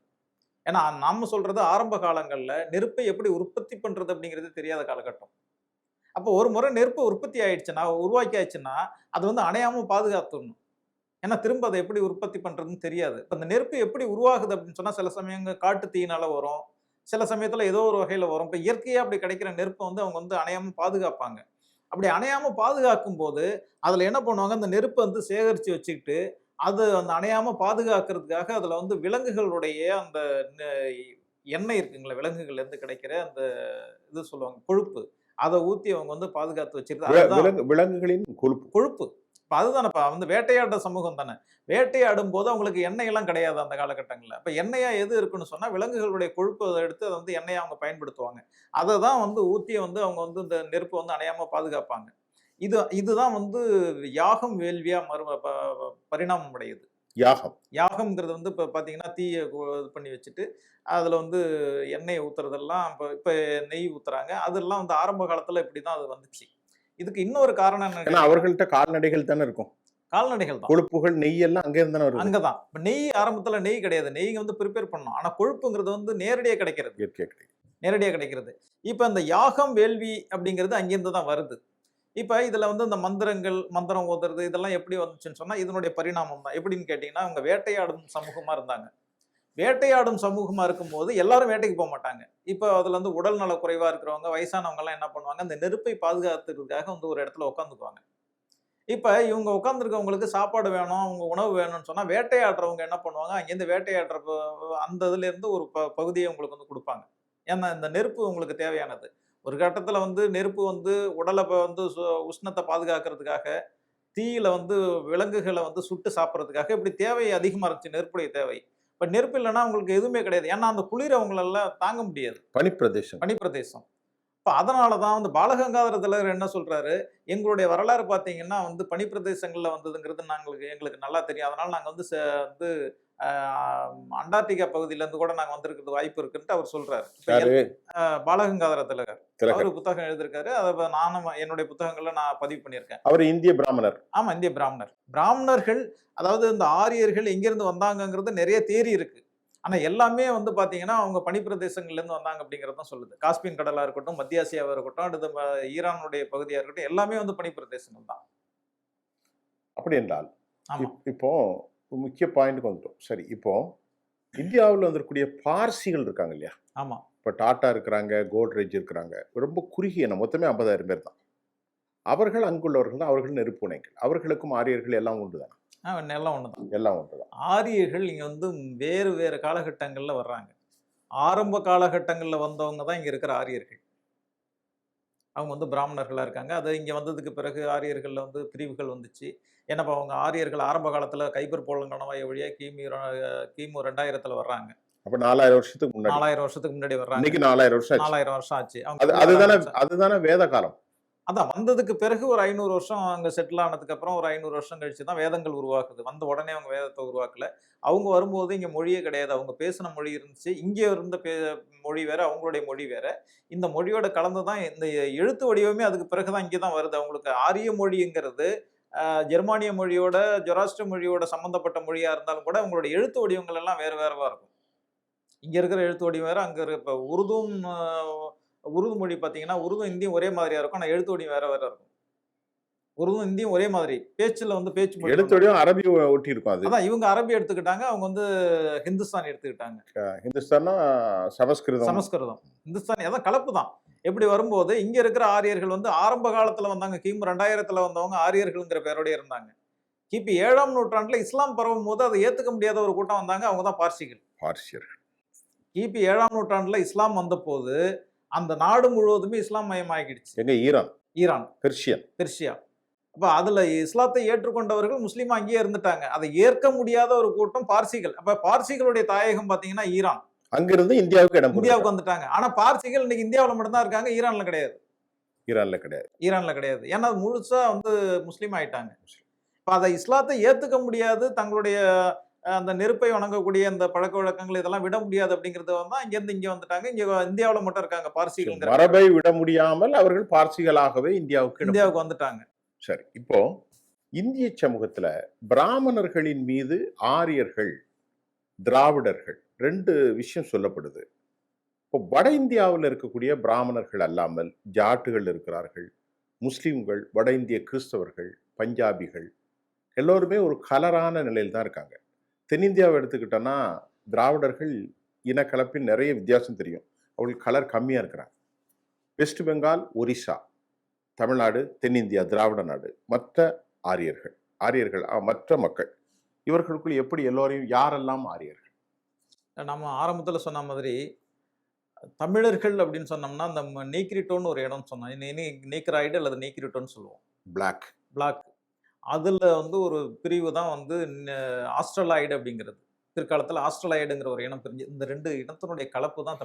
ஏன்னா நாம சொல்றது ஆரம்ப காலங்கள்ல நெருப்பை எப்படி உற்பத்தி பண்றது அப்படிங்கிறது தெரியாத காலகட்டம். அப்போ ஒரு முறை நெருப்பு உற்பத்தி ஆயிடுச்சுன்னா, உருவாக்கி ஆயிடுச்சுன்னா, அது வந்து அணையாம பாதுகாத்துடணும். ஏன்னா திரும்ப அதை எப்படி உற்பத்தி பண்றதுன்னு தெரியாது. இப்ப அந்த நெருப்பு எப்படி உருவாகுது அப்படின்னு சொன்னா, சில சமயங்கள் காட்டு தீயினால வரும். சில சமயத்துல ஏதோ ஒரு வகையில வரும். இப்ப இயற்கையா அப்படி கிடைக்கிற நெருப்பை வந்து அவங்க வந்து அணையாம பாதுகாப்பாங்க. அப்படி அணையாம பாதுகாக்கும் போது, அதுல என்ன பண்ணுவாங்க, அந்த நெருப்ப வந்து சேகரிச்சு வச்சுக்கிட்டு, அது அந்த அணையாம பாதுகாக்கிறதுக்காக அதுல வந்து விலங்குகளுடைய அந்த நெ எண்ணெய் இருக்குங்களா, விலங்குகள்ல இருந்து கிடைக்கிற அந்த இது சொல்லுவாங்க கொழுப்பு. அத ஊத்தி அவங்க வந்து பாதுகாத்து வச்சிருக்காங்க. அதுதான் விலங்குகளின் கொழுப்பு. கொழுப்பு. இப்ப அதுதானப்பா வந்து வேட்டையாடுற சமூகம் தானே. வேட்டையாடும் போது அவங்களுக்கு எண்ணெய் எல்லாம் கிடையாது அந்த காலகட்டங்கள்ல. அப்ப எண்ணெயா எது இருக்குன்னு சொன்னா, விலங்குகளுடைய கொழுப்பு அத எடுத்து அத வந்து எண்ணெயா அவங்க பயன்படுத்துவாங்க. அததான் வந்து ஊத்தி வந்து அவங்க வந்து இந்த நெருப்பு வந்து அணையாம பாதுகாப்பாங்க. இதுதான் வந்து யாகம் வேள்வியா பரிணாமம் அடையுது. யாகம். யாகம்ங்கிறது வந்து இப்ப பாத்தீங்கன்னா, தீய இது பண்ணி வச்சுட்டு, அதுல வந்து எண்ணெய ஊத்துறதெல்லாம் இப்ப நெய் ஊத்துறாங்க. அதெல்லாம் வந்து ஆரம்ப காலத்துல இப்படிதான் அது வந்துச்சு. இதுக்கு இன்னொரு காரணம் ஏன்னா என்ன, அவர்கள்ட்ட கால்நடைகள் தானே இருக்கும். கால்நடைகள் தான். கொழுப்புகள், நெய் எல்லாம் அங்கே இருந்தானே வருது. அங்கதான். இப்ப நெய் ஆரம்பத்துல நெய் கிடையாது. நெய் வந்து பிரிப்பேர் பண்ணணும். ஆனா கொழுப்புங்கிறது வந்து நேரடியா கிடைக்கிறது. இயற்கையா கிடைக்கும். நேரடியா கிடைக்கிறது. இப்ப இந்த யாகம், வேள்வி அப்படிங்கிறது அங்கிருந்து தான் வருது. இப்ப இதுல வந்து இந்த மந்திரம் ஓதுறது இதெல்லாம் எப்படி வந்துச்சுன்னு சொன்னா, இதனுடைய பரிணாமம் தான். எப்படின்னு கேட்டீங்கன்னா, அவங்க வேட்டையாடும் சமூகமா இருந்தாங்க. வேட்டையாடும் சமூகமா இருக்கும்போது எல்லாரும் வேட்டைக்கு மாட்டாங்க. இப்ப அதுல வந்து உடல் நல குறைவா இருக்கிறவங்க, வயசானவங்க எல்லாம் என்ன பண்ணுவாங்க, இந்த நெருப்பை பாதுகாத்துக்கிறதுக்காக வந்து ஒரு இடத்துல உட்காந்துக்குவாங்க. இப்ப இவங்க உட்கார்ந்திருக்கவங்களுக்கு சாப்பாடு வேணும், அவங்க உணவு வேணும்னு சொன்னா, வேட்டையாடுறவங்க என்ன பண்ணுவாங்க, அங்கேருந்து வேட்டையாடுற அந்த இதுல இருந்து ஒரு பகுதியை உங்களுக்கு வந்து குடுப்பாங்க. ஏன்னா இந்த நெருப்பு உங்களுக்கு தேவையானது. ஒரு கட்டத்துல வந்து நெருப்பு வந்து உடல வந்து உஷ்ணத்த பாதுகாக்கிறதுக்காக, தீயில வந்து விலங்குகள வந்து சுட்டு சாப்பிடுறதுக்காக இப்படி தேவை அதிகமா இருந்துச்சு நெருப்புடைய தேவை. இப்ப நெருப்பு இல்லன்னா உங்களுக்கு எதுவுமே கிடையாது. ஏன்னா அந்த குளிர அவங்களால தாங்க முடியாது. பனிப்பிரதேசம். பனிப்பிரதேசம். இப்ப அதனால தான் வந்து பாலகங்காதர திலகர் என்ன சொல்றாரு, எங்களுடைய வரலாறு பார்த்தீங்கன்னா வந்து பனிப்பிரதேசங்கள்ல வந்ததுங்கிறது எங்களுக்கு நல்லா தெரியும். அதனால நாங்க வந்து வந்து அண்டார்டிகா பகுதியில இருந்து கூட நாங்க வந்திருக்கிறது வாய்ப்பு இருக்குன்ட்டு அவர் சொல்றாரு. பாலகங்காதர திலகர். அவரு புத்தகம் எழுதியிருக்காரு. அத நானும் என்னுடைய புத்தகங்கள்ல நான் பதிவு பண்ணியிருக்கேன். அவர் இந்திய பிராமணர். ஆமா, இந்திய பிராமணர். பிராமணர்கள், அதாவது இந்த ஆரியர்கள் எங்கிருந்து வந்தாங்கங்கிறது நிறைய தியரி இருக்கு. ஆனா எல்லாமே வந்து பாத்தீங்கன்னா அவங்க பனிப்பிரதேசங்கள்ல இருந்து வந்தாங்க அப்படிங்கறது தான் சொல்லுது. காஸ்பியன் கடலா இருக்கட்டும், மத்திய ஆசியாவா இருக்கட்டும், அடுத்து ஈரானுடைய பகுதியா இருக்கட்டும், எல்லாமே வந்து பனிப்பிரதேசங்கள் தான். அப்படி என்றால் இப்போ முக்கிய பாயிண்ட்க்கு வந்துட்டோம். சரி, இப்போ இந்தியாவில் வந்திருக்கக்கூடிய பார்சிகள் இருக்காங்க இல்லையா? ஆமா. இப்போ டாட்டா இருக்கிறாங்க, கோட்ரேஜ் இருக்கிறாங்க. ரொம்ப குறுகிய இனம். மொத்தமே 50,000 பேர் தான். அவர்கள் அங்குள்ளவர்கள் தான். அவர்கள் நெருப்புனைகள். அவர்களுக்கும் ஆரியர்கள் எல்லாம் ஒன்று தான். எல்லாம் ஒண்ணுதான். எல்லாம் ஒன்று தான். ஆரியர்கள் இங்க வந்து வேறு வேறு காலகட்டங்கள்ல வர்றாங்க. ஆரம்ப காலகட்டங்கள்ல வந்தவங்க தான் இங்க இருக்கிற ஆரியர்கள். அவங்க வந்து பிராமணர்களா இருக்காங்க. அது இங்க வந்ததுக்கு பிறகு ஆரியர்கள்ல வந்து பிரிவுகள் வந்துச்சு. ஏன்னா இப்ப அவங்க ஆரியர்கள் ஆரம்ப காலத்துல கைபர் போலங்கணவாய் வழியா கிமு 2000த்துல வர்றாங்க. அப்ப 4000 வருஷத்துக்கு முன்னாடி. 4000 வருஷத்துக்கு முன்னாடி வர்றாங்க. இன்னைக்கு 4000 வருஷம் ஆச்சு. 4000 வருஷம் ஆச்சு. அதுதானே வேத காலம். அதான் வந்ததுக்கு பிறகு ஒரு 500 வருஷம் அங்க செட்டில் ஆனதுக்கு அப்புறம் ஒரு 500 வருஷம் கழிச்சு தான் வேதங்கள் உருவாக்குது. வந்த உடனே அவங்க வேதத்தை உருவாக்கல. அவங்க வரும்போது இங்க மொழியே கிடையாது. அவங்க பேசின மொழி இருந்துச்சு. இங்க இருந்த மொழி வேற, அவங்களுடைய மொழி வேற. இந்த மொழியோட கலந்து தான் இந்த எழுத்து வடிவமே அதுக்கு பிறகுதான் இங்கே தான் வருது. அவங்களுக்கு ஆரிய மொழிங்கிறது ஜெர்மானிய மொழியோட ஜொராஸ்ட்ர மொழியோட சம்பந்தப்பட்ட மொழியா இருந்தாலும் கூட அவங்களுடைய எழுத்து வடிவங்கள் எல்லாம் வேறு வேறவா இருக்கும். இங்க இருக்கிற எழுத்து வடிவம் வேற, அங்க இப்ப உருது மொழி பார்த்தீங்கன்னா உருதும் இந்தியும் ஒரே மாதிரியா இருக்கும். ஆனால் எழுத்து வடிவம் வேற வேற இருக்கும். உருதும் இந்தியும் ஒரே மாதிரி, பேச்சுல வந்து பேச்சு மொழி எழுத்து வடிவம் அரபி ஒட்டி இருக்கும். அதான் இவங்க அரபி எடுத்துக்கிட்டாங்க, அவங்க வந்து ஹிந்துஸ்தானி எடுத்துக்கிட்டாங்க. ஹிந்துஸ்தானா சமஸ்கிருதம் ஹிந்துஸ்தானி அதான் கலப்பு தான். எப்படி வரும்போது இங்க இருக்கிற ஆரியர்கள் வந்து ஆரம்ப காலத்துல வந்தாங்க. கிமு 2000த்துல வந்தவங்க ஆரியர்கள்ங்கிற பேரோடய இருந்தாங்க. கிபி 7ஆம் நூற்றாண்டுல இஸ்லாம் பரவும் போது அதை ஏத்துக்க முடியாத ஒரு கூட்டம் வந்தாங்க. அவங்க தான் பார்சியர்கள். கிபி 7ஆம் நூற்றாண்டுல இஸ்லாம் வந்த போது அந்த நாடு முழுவதுமே இஸ்லாம் மயமாகிடுச்சு. எங்க? ஈரான், பெர்ஷியா. அப்ப அதுல இஸ்லாத்தை ஏற்றுக்கொண்டவர்கள் முஸ்லீமா அங்கேயே இருந்துட்டாங்க. அதை ஏற்க முடியாத ஒரு கூட்டம் பார்சிகள். அப்ப பார்சிகளுடைய தாயகம் பாத்தீங்கன்னா ஈரான். அங்கிருந்து இந்தியாவுக்கு வந்துட்டாங்க. ஆனா பார்சிகள் இன்னைக்கு இந்தியாவில் மட்டும்தான் இருக்காங்க. ஈரான்ல கிடையாது. ஏன்னா அது முழுசா வந்து முஸ்லீம் ஆயிட்டாங்க. இப்ப அதை இஸ்லாத்தை ஏத்துக்க முடியாது, தங்களுடைய அந்த நெருப்பை வணங்கக்கூடிய அந்த பழக்க வழக்கங்கள் இதெல்லாம் விட முடியாது அப்படிங்கிறது தான் இங்க வந்துட்டாங்க. இங்க இந்தியாவில் மட்டும் இருக்காங்க பார்சிகள். மரபை விட முடியாமல் அவர்கள் பார்சிகளாகவே இந்தியாவுக்கு வந்துட்டாங்க. சரி, இப்போ இந்திய சமூகத்துல பிராமணர்களின் மீது ஆரியர்கள், திராவிடர்கள் 2 விஷயம் சொல்லப்படுது. இப்போ வட இந்தியாவில் இருக்கக்கூடிய பிராமணர்கள் அல்லாமல் ஜாட்டுகள் இருக்கிறார்கள், முஸ்லிம்கள், வட இந்திய கிறிஸ்தவர்கள், பஞ்சாபிகள் எல்லோருமே ஒரு கலரான நிலையில் தான் இருக்காங்க. தென்னிந்தியாவை எடுத்துக்கிட்டோன்னா திராவிடர்கள் இனக்கலப்பில் நிறைய வித்தியாசம் தெரியும். அவர்கள் கலர் கம்மியாக இருக்கிறாங்க. வெஸ்ட் பெங்கால், ஒரிசா, தமிழ்நாடு, தென்னிந்தியா, திராவிட நாடு, மற்ற ஆரியர்கள் மற்ற மக்கள், இவர்களுக்குள் எப்படி எல்லோரையும் யாரெல்லாம் ஆரியர்கள்? நம்ம ஆரம்பத்தில் சொன்ன மாதிரி தமிழர்கள் அப்படின்னு சொன்னோம்னா அந்த நீக்ரிட்டோன்னு ஒரு இடம் சொன்னோம். நீக்ராய்டு அல்லது நீக்ரிட்டோன்னு சொல்லுவோம். பிளாக் அதுல வந்து ஒரு பிரிவு தான் வந்து ஆஸ்ட்ரலாய்டு அப்படிங்கிறது. பிற்காலத்தில் ஆஸ்ட்ரலாய்டுங்கிற ஒரு இனம் பிரிஞ்சு. இந்த 2 இனத்தினுடைய கலப்பு தான்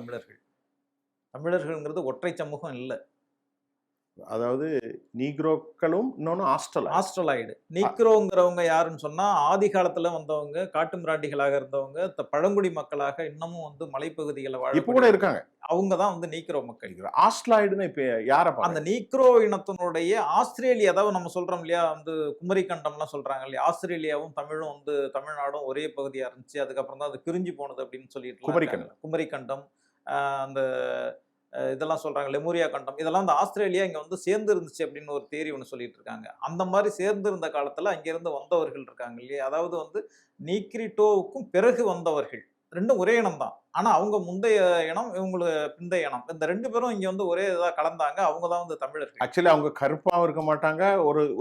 தமிழர்கள்ங்கிறது ஒற்றை சமூகம் இல்லை. அதாவது நீக்ரோக்களும் இன்னொன்னு ஆஸ்ட்ரலாய்டு. நீக்ரோங்கிறவங்க யாருன்னு சொன்னா ஆதி காலத்துல வந்தவங்க, காட்டு மிராண்டிகளாக இருந்தவங்க, பழங்குடி மக்களாக இன்னமும் வந்து மலைப்பகுதிகளை கூட இருக்காங்க. அவங்க தான் வந்து நீக்ரோ மக்கள். ஆஸ்ட்ரலாய்டுன்னு இப்ப யார? அந்த நீக்ரோ இனத்தினுடைய ஆஸ்திரேலியா, அதாவது நம்ம சொல்றோம் இல்லையா, வந்து குமரி கண்டம்லாம் சொல்றாங்க இல்லையா, ஆஸ்திரேலியாவும் தமிழும் வந்து தமிழ்நாடும் ஒரே பகுதியா இருந்துச்சு. அதுக்கப்புறம் தான் அது பிரிஞ்சு போனது அப்படின்னு சொல்லிட்டு குமரி கண்டம் அந்த இதெல்லாம் சொல்றாங்க, லெமூரியா கண்டம், இதெல்லாம் இந்த ஆஸ்திரேலியா இங்க வந்து சேர்ந்து இருந்துச்சு அப்படின்னு ஒரு தேரி ஒன்று சொல்லிட்டு இருக்காங்க. அந்த மாதிரி சேர்ந்து இருந்த காலத்துல அங்கிருந்து வந்தவர்கள் இருக்காங்க இல்லையா, அதாவது வந்து நீக்ரிட்டோவுக்கும் பிறகு வந்தவர்கள் 2 ஒரே இனம் தான். ஆனா அவங்க முந்தைய இனம், இவங்களுக்கு பிந்தைய இனம், இந்த 2 பேரும் இங்க வந்து ஒரே இதா கலந்தாங்க. அவங்க தான் வந்து தமிழர்கள். ஆக்சுவலி அவங்க கருப்பாவும் இருக்க மாட்டாங்க,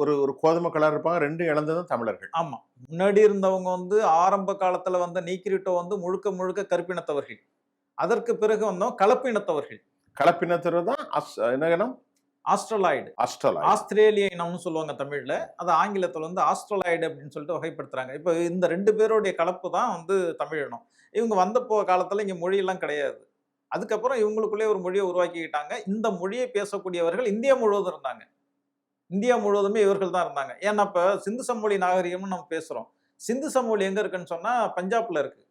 ஒரு கோதுமை கலர் இருப்பாங்க. 2 இழந்ததும் தமிழர்கள். ஆமா, முன்னாடி இருந்தவங்க வந்து ஆரம்ப காலத்துல வந்த நீக்ரிட்டோ வந்து முழுக்க கருப்பினத்தவர்கள். அதற்கு பிறகு வந்தவங்க கலப்பினத்தவர்கள். கலப்பினத்தவர் தான் என்ன இனம்? ஆஸ்ட்ரலாய்டு. ஆஸ்திரேலிய இனம்னு சொல்லுவாங்க தமிழ்ல. அது ஆங்கிலத்துல வந்து ஆஸ்ட்ரலாய்டு அப்படின்னு சொல்லிட்டு வகைப்படுத்துறாங்க. இப்ப இந்த 2 பேருடைய கலப்பு தான் வந்து தமிழ் இனம். இவங்க வந்த காலத்துல இங்க மொழியெல்லாம் கிடையாது. அதுக்கப்புறம் இவங்களுக்குள்ளே ஒரு மொழியை உருவாக்கிக்கிட்டாங்க. இந்த மொழியை பேசக்கூடியவர்கள் இந்தியா முழுவதும் இருந்தாங்க. இந்தியா முழுவதுமே இவர்கள் தான் இருந்தாங்க. ஏன்னா இப்ப சிந்து சமவெளி நாகரிகம்னு நம்ம பேசுறோம். சிந்து சமவெளி எங்க இருக்குன்னு சொன்னா பஞ்சாப்ல இருக்கு.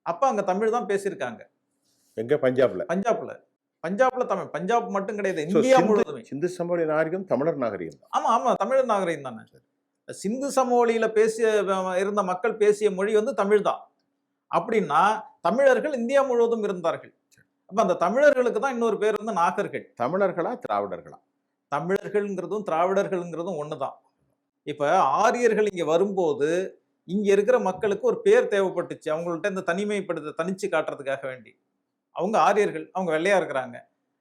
அப்ப அங்க தமிழ் தான் பேசியிருக்காங்க. எங்க? பஞ்சாப்ல தமிழ். பஞ்சாப் மட்டும் கிடையாது, இந்தியா முழுவதுமே. சிந்து சமவெளி நாகரிகம் தமிழர் நாகரிகம் தான். ஆமா, தமிழர் நாகரிகம் தானே. சிந்து சமவெளியில இருந்த மக்கள் பேசிய மொழி வந்து தமிழ் தான். அப்படின்னா தமிழர்கள் இந்தியா முழுவதும் இருந்தார்கள். அப்ப அந்த தமிழர்களுக்கு தான் இன்னொரு பேர் வந்து நாகர்கள். தமிழர்களா திராவிடர்களா? தமிழர்கள்ங்கிறதும் திராவிடர்கள்ங்கிறதும் ஒண்ணுதான். இப்ப ஆரியர்கள் இங்க வரும்போது இங்க இருக்கிற மக்களுக்கு ஒரு பேர் தேவைப்பட்டுச்சு, அவங்கள்ட்ட இந்த தனிச்சு காட்டுறதுக்காக வேண்டி. அவங்க ஆரியர்கள், அவங்க வெள்ளையா இருக்கிறாங்க.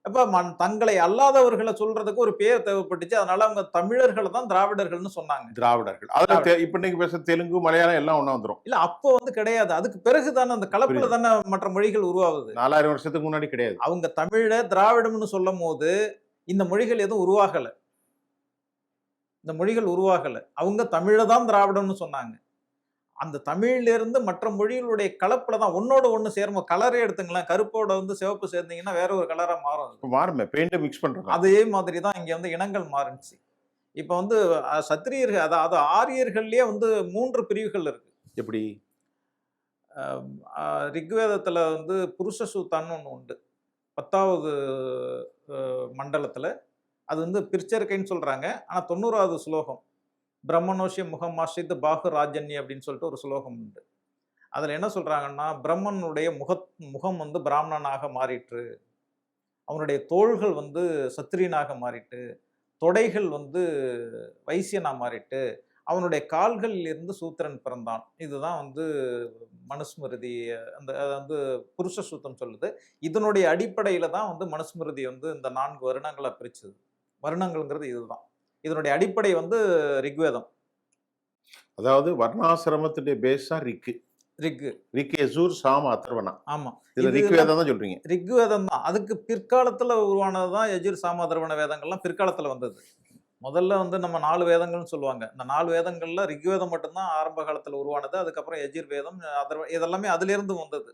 அப்ப தங்களை அல்லாதவர்களை சொல்றதுக்கு ஒரு பேர் தேவைப்பட்டுச்சு. அதனால அவங்க தமிழர்களை தான் திராவிடர்கள்னு சொன்னாங்க. திராவிடர்கள். அதுல இப்ப நீங்க பேச தெலுங்கு, மலையாளம் எல்லாம் ஒண்ணா வந்துரும். இல்ல அப்போ வந்து கிடையாது. அதுக்கு பிறகு தானே அந்த கலப்புல தானே மற்ற மொழிகள் உருவாகுது. 4000 வருஷத்துக்கு முன்னாடி கிடையாது. அவங்க தமிழ திராவிடம்னு சொல்லும் போது இந்த மொழிகள் எதுவும் உருவாகல. இந்த மொழிகள் உருவாகல. அவங்க தமிழ தான் திராவிடம்னு சொன்னாங்க. அந்த தமிழ்ல இருந்து மற்ற மொழிகளுடைய கலப்புல தான் ஒன்னோட ஒண்ணு சேரும். கலரே எடுத்துங்களேன், கருப்போட வந்து சிவப்பு சேர்ந்தீங்கன்னா வேற ஒரு கலரா மாறும். இப்ப மாறுமே, பெயிண்ட் மிக்ஸ் பண்றாங்க. அதே மாதிரி தான் இங்க வந்து இனங்கள் மாறுச்சு. இப்ப வந்து சத்திரியர்கள், அதாவது ஆரியர்கள்லயே வந்து 3 பிரிவுகள் இருக்கு. எப்படி? ரிக்வேதத்துல வந்து புருஷ சூத்தான்னு ஒண்ணு உண்டு. 10வது மண்டலத்துல அது வந்து பிரிச்சர்க்கைன்னு சொல்றாங்க. ஆனா 90வது ஸ்லோகம் பிரம்மனோஷ்ய முகமாஷித் பாகு ராஜன்ய அப்படின்னு சொல்லிட்டு ஒரு ஸ்லோகம் உண்டு. அதுல என்ன சொல்றாங்கன்னா, பிரம்மனுடைய முகம் வந்து பிராமணனாக மாறிற்று, அவனுடைய தோள்கள் வந்து சத்திரியனாக மாறிட்டு, தொடைகள் வந்து வைசியனா மாறிட்டு, அவனுடைய கால்களில் இருந்து சூத்திரன் பிறந்தான். இதுதான் வந்து மனுஸ்மிருதி, அந்த வந்து புருஷ சூத்தம் சொல்லுது. இதனுடைய அடிப்படையில தான் வந்து மனுஸ்மிருதி வந்து இந்த 4 வருணங்களா பிரிச்சது. வருணங்கள்ங்கிறது இதுதான். இதனுடைய அடிப்படை வந்து ரிக்வேதம். அதாவது வர்ணாசிரமத்துடைய பேஸ் தான் ரிக்கு. ரிக், யஜூர், சாம, அதர்வணா. ஆமா. இதுல ரிக்வேதம் தான் சொல்றீங்க. ரிக்வேதம் தான். அதுக்கு பிற்காலத்துல உருவானதுதான் யஜுர், சாம, அதர்வண வேதங்கள்லாம் பிற்காலத்துல வந்தது. முதல்ல வந்து நம்ம 4 வேதங்கள்னு சொல்லுவாங்க. இந்த 4 வேதங்கள்ல ரிக்வேதம் மட்டும்தான் ஆரம்ப காலத்துல உருவானது. அதுக்கப்புறம் யஜுர் வேதம், இதெல்லாமே அதுல இருந்து வந்தது.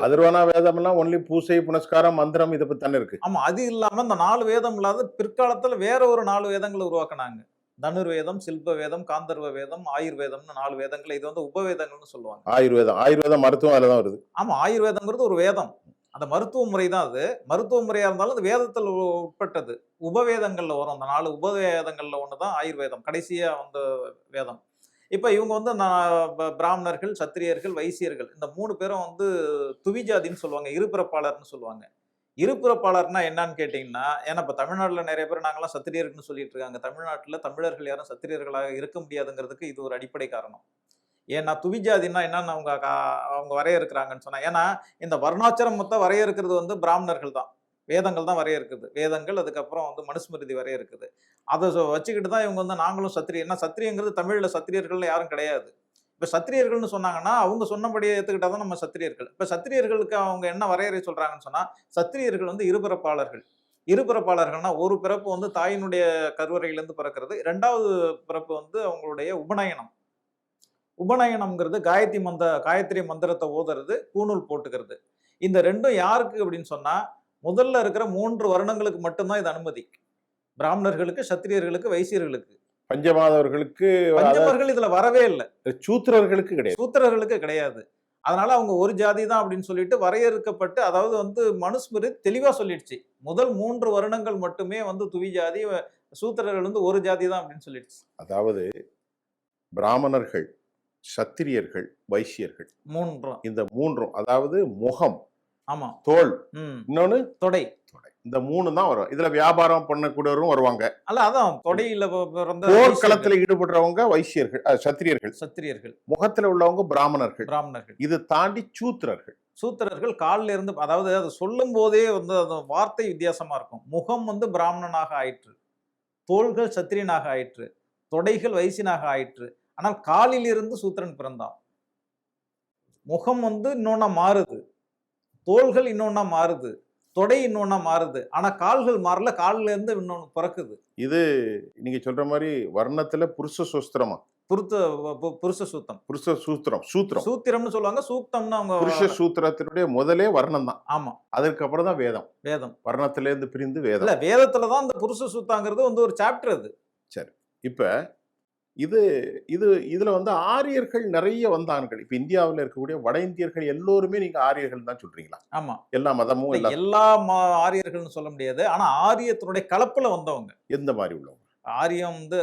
அதர்வணா வேதம் எல்லாம் ஒன்லி பூசை, புனஸ்காரம், மந்திரம் இதை பத்தி தானே இருக்கு. ஆமா. அது இல்லாம இந்த 4 வேதம் இல்லாத பிற்காலத்துல வேற ஒரு 4 வேதங்களை உருவாக்குனாங்க. தனுர்வேதம், சில்ப வேதம், காந்தர்வ வேதம், ஆயுர்வேதம்னு 4 வேதங்கள். இது வந்து உபவேதங்கள்னு சொல்லுவாங்க. ஆயுர்வேதம் மருத்துவம் அதுலதான் வருது. ஆமா. ஆயுர்வேதம்ங்கிறது ஒரு வேதம். அந்த மருத்துவ முறை தான் அது. மருத்துவ முறையா இருந்தாலும் அது வேதத்தில் உட்பட்டது. உபவேதங்கள்ல வரும். அந்த 4 உபவேதங்கள்ல ஒண்ணுதான் ஆயுர்வேதம், கடைசியா வந்த வேதம். இப்ப இவங்க வந்து பிராமணர்கள், சத்திரியர்கள், வைசியர்கள் இந்த 3 பேரும் வந்து துவிஜாதின்னு சொல்லுவாங்க, இருபிறப்பாளர்னு சொல்லுவாங்க. இருபிறப்பாளர்னா என்னன்னு கேட்டீங்கன்னா, ஏன்னா இப்ப தமிழ்நாட்டுல நிறைய பேர் நாங்கெல்லாம் சத்திரியர்கள்னு சொல்லிட்டு இருக்காங்க. தமிழ்நாட்டுல தமிழர்கள் யாரும் சத்திரியர்களாக இருக்க முடியாதுங்கிறதுக்கு இது ஒரு அடிப்படை காரணம். ஏன்னா துவிஜாதின்னா என்னன்னு அவங்க வரையறுக்கிறாங்கன்னு சொன்னா, ஏன்னா இந்த வர்ணாச்சிரம் மொத்தம் வரையறுக்கிறது வந்து பிராமணர்கள் தான், வேதங்கள் தான் வரையறுக்குது. வேதங்கள், அதுக்கப்புறம் வந்து மனுஸ்மிருதி வரையறுக்குது. அதை வச்சுக்கிட்டு தான் இவங்க வந்து நாங்களும் சத்திரியர். ஏன்னா சத்திரியங்கிறது தமிழ்ல சத்திரியர்கள் யாரும் கிடையாது. இப்ப சத்திரியர்கள்னு சொன்னாங்கன்னா அவங்க சொன்னபடியே ஏத்துக்கிட்டாதான் நம்ம சத்திரியர்கள். இப்ப சத்திரியர்களுக்கு அவங்க என்ன வரையறை சொல்றாங்கன்னு சொன்னா, சத்திரியர்கள் வந்து இருபிறப்பாளர்கள். இருபிறப்பாளர்கள்னா ஒரு பிறப்பு வந்து தாயினுடைய கருவறையிலிருந்து பிறக்கிறது, 2வது பிறப்பு வந்து அவங்களுடைய உபநயனம். உபநயனம்ங்கிறது காயத்ரி மந்திரத்தை ஓதுறது, பூணூல் போட்டுக்கிறது. இந்த 2ம் யாருக்கு அப்படின்னு சொன்னா, முதல்ல இருக்கிற 3 வருணங்களுக்கு மட்டும்தான் இது அனுமதி. பிராமணர்களுக்கு, சத்திரியர்களுக்கு, வைசியர்களுக்கு. பஞ்சமர்கள் இதுல வரவே இல்லை. சூத்திரர்களுக்கு கிடையாது. சூத்திரர்களுக்கு கிடையாது. அதனால அவங்க ஒரு ஜாதி தான் அப்படின்னு சொல்லிட்டு வரையறுக்கப்பட்டு, அதாவது வந்து மனுஸ்மிருதி தெளிவா சொல்லிடுச்சு. முதல் 3 வருணங்கள் மட்டுமே வந்து துவிஜாதி, சூத்திரர்கள் வந்து ஒரு ஜாதி தான் அப்படின்னு சொல்லிடுச்சு. அதாவது பிராமணர்கள், சத்திரியர்கள், வைசியர்கள், இந்த 3ம், அதாவது முகம், ஆமா, தோல், இன்னொன்னு தொடை, இந்த 3 தான் வரும். இதுல வியாபாரம் பண்ணக்கூடியவரும் வருவாங்க. அல்ல, அதான் தொடையில பிறந்த போர்க்களத்துல ஈடுபடுறவங்க வைசியர்கள், சத்திரியர்கள். முகத்துல உள்ளவங்க பிராமணர்கள். இது தாண்டி சூத்திரர்கள் காலில் இருந்து, அதாவது அது சொல்லும் போதே வந்து அந்த வார்த்தை வித்தியாசமா இருக்கும். முகம் வந்து பிராமணனாக ஆயிற்று, தோள்கள் சத்திரியனாக ஆயிற்று, தொடைகள் வைசியனாக ஆயிற்று. ஆனால் காலில் இருந்து சூத்திரன் பிறந்தான். முகம் வந்து இன்னொன்னா மாறுது, தோள்கள் இன்னொன்னா மாறுது, தொடை இன்னொன்னா மாறுது. ஆனா கால்கள் மாறல, கால்ல இருந்து இன்னொன்னு பிறக்குது. இது நீங்க சொல்ற மாதிரி வர்ணத்துல புருஷ சூத்திரமா? புருஷ சூத்திரம்னு சொல்லுவாங்க. சூக்தம்னு அவங்க புருஷ சூத்திரத்தினுடைய முதலே வர்ணம் தான். ஆமா. அதுக்கப்புறம் தான் வேதம். வர்ணத்துல இருந்து பிரிந்து வேதம். இல்ல, வேதத்துலதான் இந்த புருஷ சூத்தாங்கிறது வந்து ஒரு சாப்டர் அது. சரி. இப்ப இதுல வந்து ஆரியர்கள் நிறைய வந்தார்கள். இப்ப இந்தியாவில் இருக்கக்கூடிய வட இந்தியர்கள் எல்லோருமே நீங்க ஆரியர்கள் தான் சொல்றீங்களா? ஆமா. எல்லா மதமும் எல்லா ஆரியர்கள்னு சொல்ல முடியாது. ஆனா ஆரியத்தினுடைய கலப்புல வந்தவங்க. எந்த மாதிரி உள்ளவங்க? ஆரியம் வந்து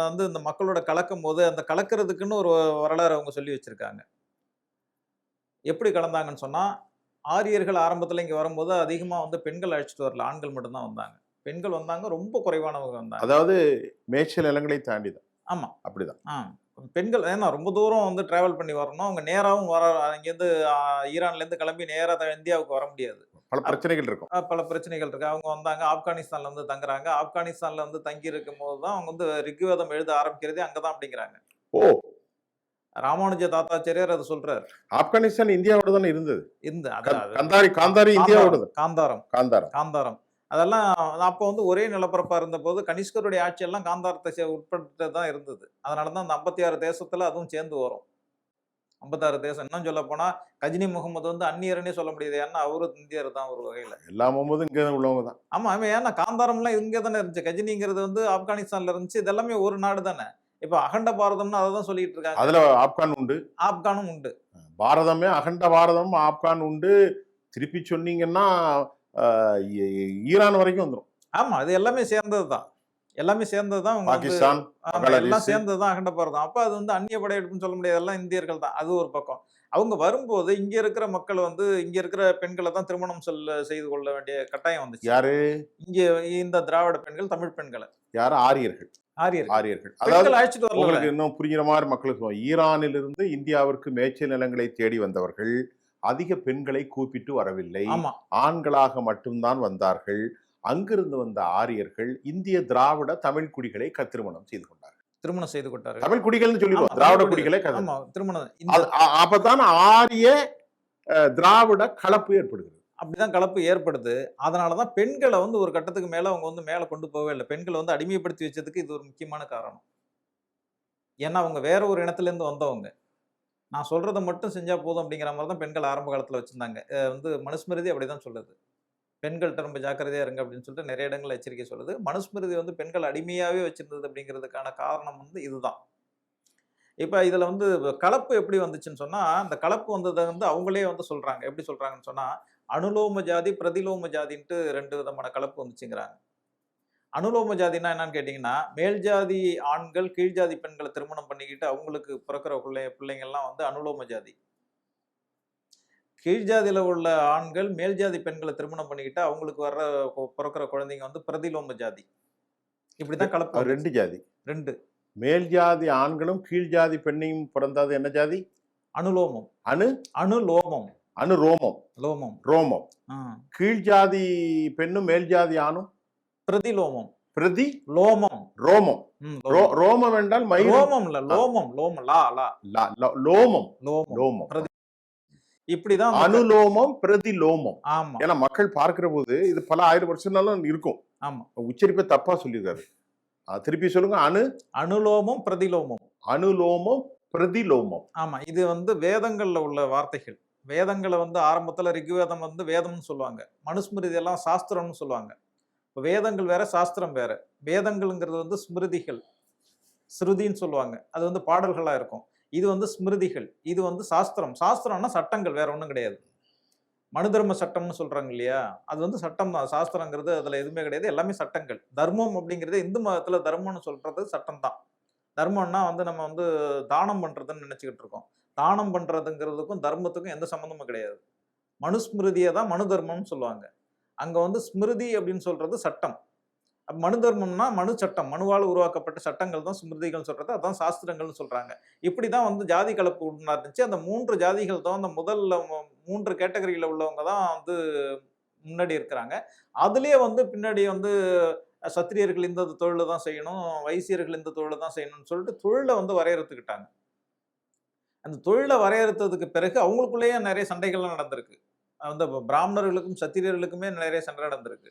வந்து இந்த மக்களோட கலக்கும் போது அந்த கலக்கிறதுக்குன்னு ஒரு வரலாறு அவங்க சொல்லி வச்சிருக்காங்க. எப்படி கலந்தாங்கன்னு சொன்னா, ஆரியர்கள் ஆரம்பத்துல இங்க வரும்போது அதிகமா வந்து பெண்கள் அழைச்சிட்டு வரல, ஆண்கள் மட்டும்தான் வந்தாங்க. பெண்கள் வந்தாங்க, ரொம்ப குறைவானவங்க வந்தாங்க. அதாவது மேய்ச்சல் நிலங்களை தாண்டிதான். ஆமா, அப்படிதான். பெண்கள் ஏன்னா ரொம்ப தூரம் வந்து டிராவல் பண்ணி வரணும். அவங்க நேராவும் அங்கேருந்து ஈரான்லேருந்து கிளம்பி நேரா இந்தியாவுக்கு வர முடியாது. பல பிரச்சனைகள் இருக்கும். பல பிரச்சனைகள் இருக்கு. அவங்க வந்தாங்க ஆப்கானிஸ்தான்ல வந்து தங்குறாங்க. ஆப்கானிஸ்தான்ல வந்து தங்கி இருக்கும்போது தான் அவங்க வந்து ரிக்வேதம் எழுத ஆரம்பிக்கிறதே அங்கதான் அப்படிங்கிறாங்க. ஓ! ராமானுஜ தாத்தாச்சாரியார் அதை சொல்றாரு. ஆப்கானிஸ்தான் இந்தியாவோட தானே இருந்தது. காந்தாரி காந்தாரம் இந்தியாவோட. காந்தாரம் காந்தாரம். காந்தாரம் அதெல்லாம் அப்போ வந்து ஒரே நிலப்பரப்பா இருந்தபோது கனிஷ்கருடைய ஆட்சியெல்லாம் காந்தாரத்தை உட்பட்டு தான் இருந்தது. அதனால தான் அந்த 56 தேசத்துல அதுவும் சேர்ந்து வரும். 56 தேசம். இன்னும் சொல்ல போனா கஜினி முகமது வந்து அந்நியர்னே சொல்ல முடியாது. ஏன்னா அவரு இந்தியர் தான் ஒரு வகையில. எல்லா முகமதும் இங்க உள்ளவங்க தான். ஆமா, ஏன்னா காந்தாரம்லாம் இங்கே தானே இருந்துச்சு. கஜினிங்கிறது வந்து ஆப்கானிஸ்தான்ல இருந்துச்சு. இதெல்லாமே ஒரு நாடு தானே. இப்ப அகண்ட பாரதம்னு அதை தான் சொல்லிட்டு இருக்காங்க. அதுல ஆப்கான் உண்டு, ஆப்கானும் உண்டு. பாரதமே அகண்ட பாரதம், ஆப்கான் உண்டு. திருப்பி சொன்னீங்கன்னா ஈரான் வரைக்கும் வந்துடும். ஆமா, அது எல்லாமே சேர்ந்ததுதான். எல்லாமே சேர்ந்ததுதான். பாகிஸ்தான், எல்லாம் சேர்ந்ததுதான் அகண்ட பாரதம். அப்ப அது வந்து அந்நிய படையெடுப்புன்னு சொல்ல முடியாது. எல்லாம் இந்தியர்கள் தான். அது ஒரு பக்கம். அவங்க வரும்போது இங்க இருக்கிற மக்கள் வந்து இங்க இருக்கிற பெண்களை தான் திருமணம் செய்து கொள்ள வேண்டிய கட்டாயம் வந்துச்சு. யாரு? இங்க இந்த திராவிட பெண்கள், தமிழ் பெண்களை. யாரு? ஆரியர்கள். ஆரியர்கள். அதாவது அழைச்சிட்டு வரல. உங்களுக்கு இன்னும் புரிகிற மாதிரி மக்களுக்கு ஈரானிலிருந்து இந்தியாவிற்கு மேய்ச்சல் நிலங்களை தேடி வந்தவர்கள் அதிக பெண்களை கூப்பிட்டு வரவில்லை. ஆண்களாக மட்டும்தான் வந்தார்கள். அங்கிருந்து வந்த ஆரியர்கள் இந்திய திராவிட தமிழ் குடிகளை திருமணம் செய்து கொண்டார்கள். தமிழ் குடிகள் சொல்லிடுவோம், திராவிட குடிகளை திருமணம். அப்பதான் ஆரிய திராவிட கலப்பு ஏற்படுகிறது. அப்படிதான் கலப்பு ஏற்படுது. அதனாலதான் பெண்களை வந்து ஒரு கட்டத்துக்கு மேல அவங்க வந்து மேல கொண்டு போகவே இல்லை. பெண்களை வந்து அடிமைப்படுத்தி வச்சதுக்கு இது ஒரு முக்கியமான காரணம். ஏன்னா அவங்க வேற ஒரு இனத்துல இருந்து வந்தவங்க. நான் சொல்றதை மட்டும் செஞ்சா போதும் அப்படிங்கிற மாதிரி தான் பெண்கள் ஆரம்ப காலத்துல வச்சிருந்தாங்க. வந்து மனுஸ்மிருதி அப்படிதான் சொல்லுது. பெண்கள்கிட்ட ரொம்ப ஜாக்கிரதையா இருங்க அப்படின்னு சொல்லிட்டு நிறைய இடங்கள்ல எச்சரிக்கை சொல்லுது. மனுஸ்மிருதி வந்து பெண்கள் அடிமையாவே வச்சிருந்தது அப்படிங்கிறதுக்கான காரணம் வந்து இதுதான். இப்ப இதுல வந்து கலப்பு எப்படி வந்துச்சுன்னு சொன்னா, அந்த கலப்பு வந்ததை வந்து அவங்களே வந்து சொல்றாங்க. எப்படி சொல்றாங்கன்னு சொன்னா, அனுலோம ஜாதி, பிரதிலோம ஜாதின்ட்டு 2 விதமான கலப்பு வந்துச்சுங்கிறாங்க. அனுலோம ஜாதினா என்னன்னு கேட்டீங்கன்னா, மேல் ஜாதி ஆண்கள் கீழ் ஜாதி பெண்களை திருமணம் பண்ணிக்கிட்டு அவங்களுக்கு பிறக்கிற பிள்ளைங்க எல்லாம் வந்து அனுலோம ஜாதி. கீழ் ஜாதியில உள்ள ஆண்கள் மேல் ஜாதி பெண்களை திருமணம் பண்ணிக்கிட்டு அவங்களுக்கு பிறக்கிற குழந்தைங்க வந்து பிரதிலோம ஜாதி. இப்படிதான் கலப்பு. 2 ஜாதி. 2 மேல் ஜாதி ஆண்களும் கீழ் ஜாதி பெண்ணையும் பிறந்தது என்ன ஜாதி? அனுலோமம். அனுலோமம். லோமம். ரோமம். கீழ் ஜாதி பெண்ணும் மேல் ஜாதி ஆணும் பிரதிலோமம். லோமம். ரோமம் என்றால் ரோமம் இல்ல, லோமம். லோமம். இப்படிதான் அனுலோமம், பிரதிலோமம். ஆமா. ஏன்னா மக்கள் பார்க்கிற போது இது பல 1000 வருஷம்னாலும் இருக்கும். ஆமா, உச்சரிப்பை தப்பா சொல்லியிருக்காரு. திருப்பி சொல்லுங்க. அனுலோமம், பிரதிலோமம். அனுலோமம், பிரதிலோமம். ஆமா, இது வந்து வேதங்கள்ல உள்ள வார்த்தைகள். வேதங்களை வந்து ஆரம்பத்துல ரிக்வேதம் வந்து வேதம்னு சொல்லுவாங்க. மனுஸ்மிருதி எல்லாம் சாஸ்திரம்னு சொல்லுவாங்க. வேதங்கள் வேற, சாஸ்திரம் வேற. வேதங்கள்ங்கிறது வந்து ஸ்மிருதிகள், ஸ்ருதின்னு சொல்லுவாங்க. அது வந்து பாடல்களா இருக்கும். இது வந்து ஸ்மிருதிகள், இது வந்து சாஸ்திரம். சாஸ்திரம்னா சட்டங்கள், வேற ஒன்றும் கிடையாது. மனு தர்ம சட்டம்னு சொல்றாங்க இல்லையா, அது வந்து சட்டம் தான். சாஸ்திரங்கிறது அதுல எதுவுமே கிடையாது, எல்லாமே சட்டங்கள். தர்மம் அப்படிங்கிறது இந்து மதத்துல தர்மம்னு சொல்றது சட்டம் தான். தர்மம்னா வந்து நம்ம வந்து தானம் பண்றதுன்னு நினைச்சுக்கிட்டு இருக்கோம். தானம் பண்றதுங்கிறதுக்கும் தர்மத்துக்கும் எந்த சம்மந்தமும் கிடையாது. மனுஸ்மிருதியை தான் மனு தர்மம்னு சொல்லுவாங்க. அங்க வந்து ஸ்மிருதி அப்படின்னு சொல்றது சட்டம். மனு தர்மம்னா மனு சட்டம், மனுவால் உருவாக்கப்பட்ட சட்டங்கள் தான் ஸ்மிருதிகள் சொல்றது. அதான் சாஸ்திரங்கள்னு சொல்றாங்க. இப்படிதான் வந்து ஜாதி கலப்பு இருந்துச்சு. அந்த 3 ஜாதிகள் தான் அந்த முதல்ல 3 கேட்டகரியில உள்ளவங்க தான் வந்து முன்னாடி இருக்கிறாங்க. அதுலயே வந்து பின்னாடி வந்து சத்திரியர்கள் இந்த தொழில தான் செய்யணும், வைசியர்கள் இந்த தொழில தான் செய்யணும்னு சொல்லிட்டு தொழிலை வந்து வரையறுத்துக்கிட்டாங்க. அந்த தொழிலை வரையறுத்ததுக்கு பிறகு அவங்களுக்குள்ளேயே நிறைய சண்டைகள்லாம் நடந்திருக்கு. அந்த பிராமணர்களுக்கும் சத்திரியர்களுக்குமே நிறைய சண்டை நடந்திருக்கு.